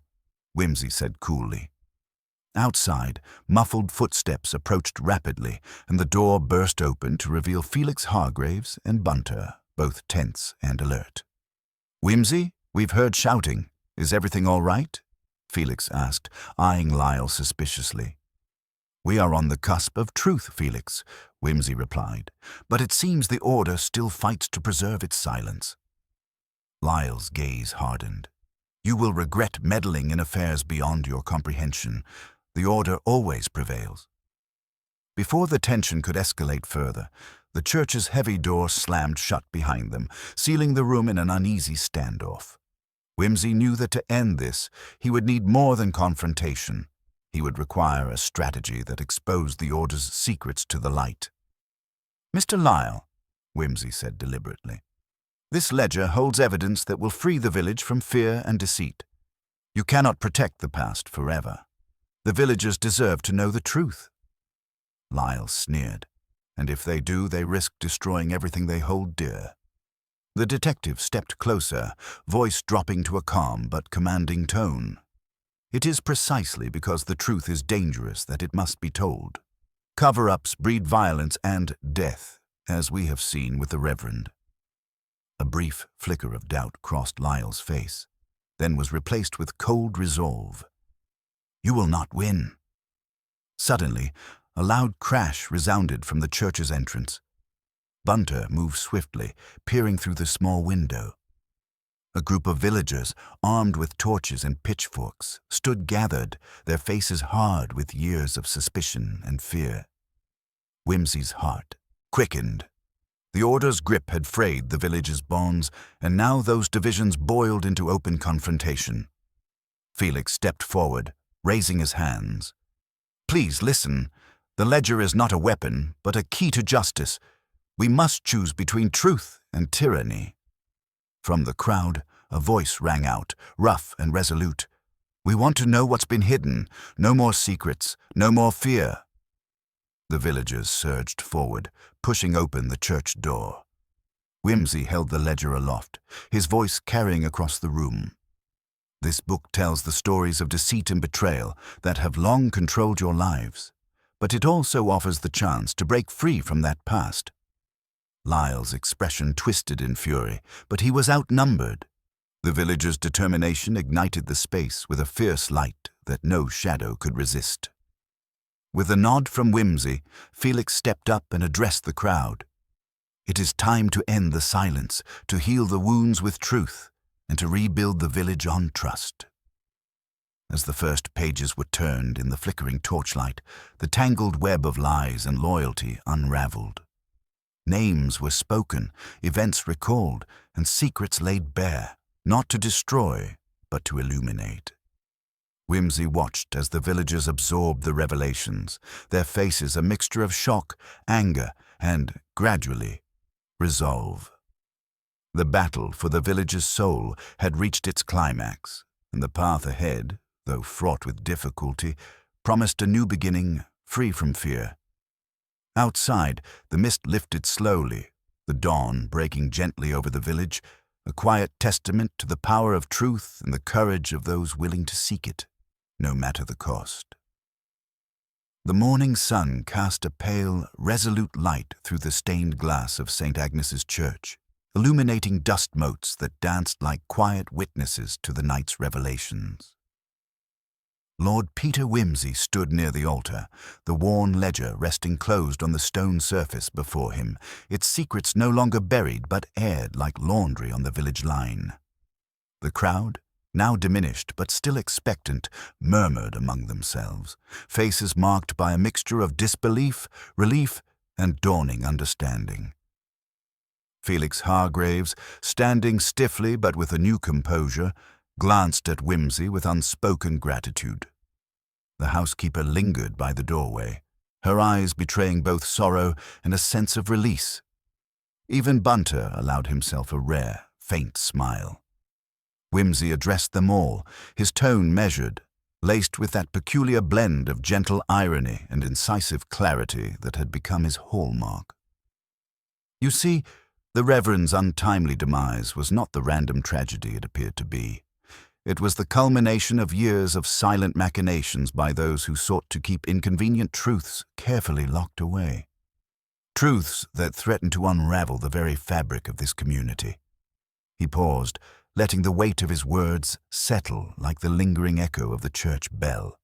Whimsy said coolly. Outside, muffled footsteps approached rapidly, and the door burst open to reveal Felix Hargraves and Bunter, both tense and alert. Whimsy, we've heard shouting. Is everything all right? Felix asked, eyeing Lyle suspiciously. We are on the cusp of truth, Felix, Whimsy replied, but it seems the Order still fights to preserve its silence. Lyle's gaze hardened. You will regret meddling in affairs beyond your comprehension. The Order always prevails. Before the tension could escalate further, the church's heavy door slammed shut behind them, sealing the room in an uneasy standoff. Whimsy knew that to end this, he would need more than confrontation. He would require a strategy that exposed the Order's secrets to the light. Mr. Lyle, Whimsy said deliberately, this ledger holds evidence that will free the village from fear and deceit. You cannot protect the past forever. The villagers deserve to know the truth. Lyle sneered, and if they do, they risk destroying everything they hold dear. The detective stepped closer, voice dropping to a calm but commanding tone. It is precisely because the truth is dangerous that it must be told. Cover-ups breed violence and death, as we have seen with the Reverend. A brief flicker of doubt crossed Lyle's face, then was replaced with cold resolve. You will not win. Suddenly, a loud crash resounded from the church's entrance. Bunter moved swiftly, peering through the small window. A group of villagers, armed with torches and pitchforks, stood gathered, their faces hard with years of suspicion and fear. Whimsy's heart quickened. The Order's grip had frayed the village's bonds, and now those divisions boiled into open confrontation. Felix stepped forward, raising his hands. Please listen. The ledger is not a weapon, but a key to justice. We must choose between truth and tyranny. From the crowd, a voice rang out, rough and resolute. We want to know what's been hidden. No more secrets, no more fear. The villagers surged forward, pushing open the church door. Whimsy held the ledger aloft, his voice carrying across the room. This book tells the stories of deceit and betrayal that have long controlled your lives, but it also offers the chance to break free from that past. Lyle's expression twisted in fury, but he was outnumbered. The villagers' determination ignited the space with a fierce light that no shadow could resist. With a nod from Whimsy, Felix stepped up and addressed the crowd. It is time to end the silence, to heal the wounds with truth, and to rebuild the village on trust. As the first pages were turned in the flickering torchlight, the tangled web of lies and loyalty unraveled. Names were spoken, events recalled, and secrets laid bare, not to destroy, but to illuminate. Whimsy watched as the villagers absorbed the revelations, their faces a mixture of shock, anger, and, gradually, resolve. The battle for the village's soul had reached its climax, and the path ahead, though fraught with difficulty, promised a new beginning free from fear. Outside, the mist lifted slowly, the dawn breaking gently over the village, a quiet testament to the power of truth and the courage of those willing to seek it, no matter the cost. The morning sun cast a pale, resolute light through the stained glass of St. Agnes's Church, illuminating dust motes that danced like quiet witnesses to the night's revelations. Lord Peter Wimsey stood near the altar, the worn ledger resting closed on the stone surface before him, its secrets no longer buried but aired like laundry on the village line. The crowd, now diminished but still expectant, murmured among themselves, faces marked by a mixture of disbelief, relief, and dawning understanding. Felix Hargraves, standing stiffly but with a new composure, glanced at Wimsey with unspoken gratitude. The housekeeper lingered by the doorway, her eyes betraying both sorrow and a sense of release. Even Bunter allowed himself a rare, faint smile. Wimsey addressed them all, his tone measured, laced with that peculiar blend of gentle irony and incisive clarity that had become his hallmark. You see, the Reverend's untimely demise was not the random tragedy it appeared to be. It was the culmination of years of silent machinations by those who sought to keep inconvenient truths carefully locked away. Truths that threatened to unravel the very fabric of this community. He paused, letting the weight of his words settle like the lingering echo of the church bell.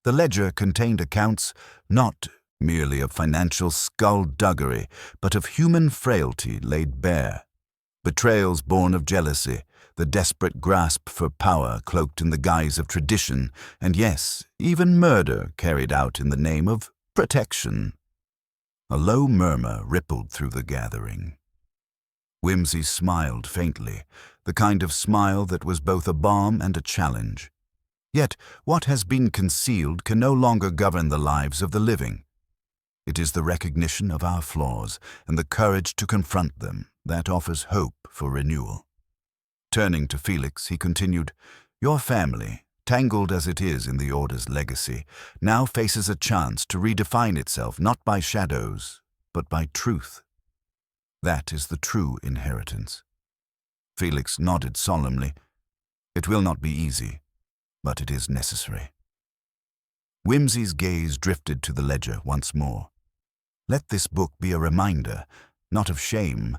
The ledger contained accounts not merely of financial skullduggery, but of human frailty laid bare, betrayals born of jealousy, the desperate grasp for power cloaked in the guise of tradition, and yes, even murder carried out in the name of protection. A low murmur rippled through the gathering. Wimsey smiled faintly, the kind of smile that was both a balm and a challenge. Yet what has been concealed can no longer govern the lives of the living. It is the recognition of our flaws and the courage to confront them that offers hope for renewal. Turning to Felix, he continued, "Your family, tangled as it is in the Order's legacy, now faces a chance to redefine itself not by shadows, but by truth. That is the true inheritance." Felix nodded solemnly. "It will not be easy, but it is necessary." Wimsey's gaze drifted to the ledger once more. Let this book be a reminder, not of shame,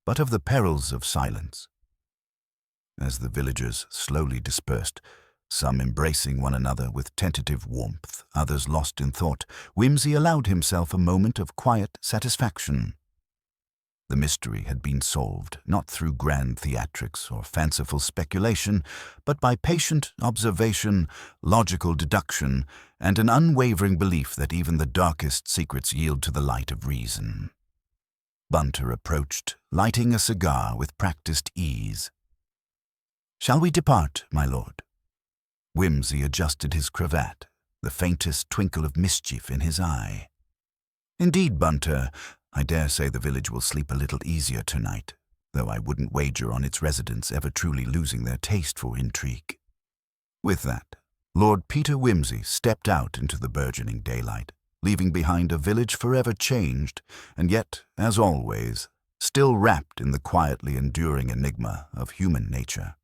but of the perils of silence. As the villagers slowly dispersed, some embracing one another with tentative warmth, others lost in thought, Wimsey allowed himself a moment of quiet satisfaction. The mystery had been solved, not through grand theatrics or fanciful speculation, but by patient observation, logical deduction, and an unwavering belief that even the darkest secrets yield to the light of reason. Bunter approached, lighting a cigar with practiced ease. "Shall we depart, my lord?" Wimsey adjusted his cravat, the faintest twinkle of mischief in his eye. "Indeed, Bunter, I dare say the village will sleep a little easier tonight, though I wouldn't wager on its residents ever truly losing their taste for intrigue." With that, Lord Peter Wimsey stepped out into the burgeoning daylight, leaving behind a village forever changed, and yet, as always, still wrapped in the quietly enduring enigma of human nature.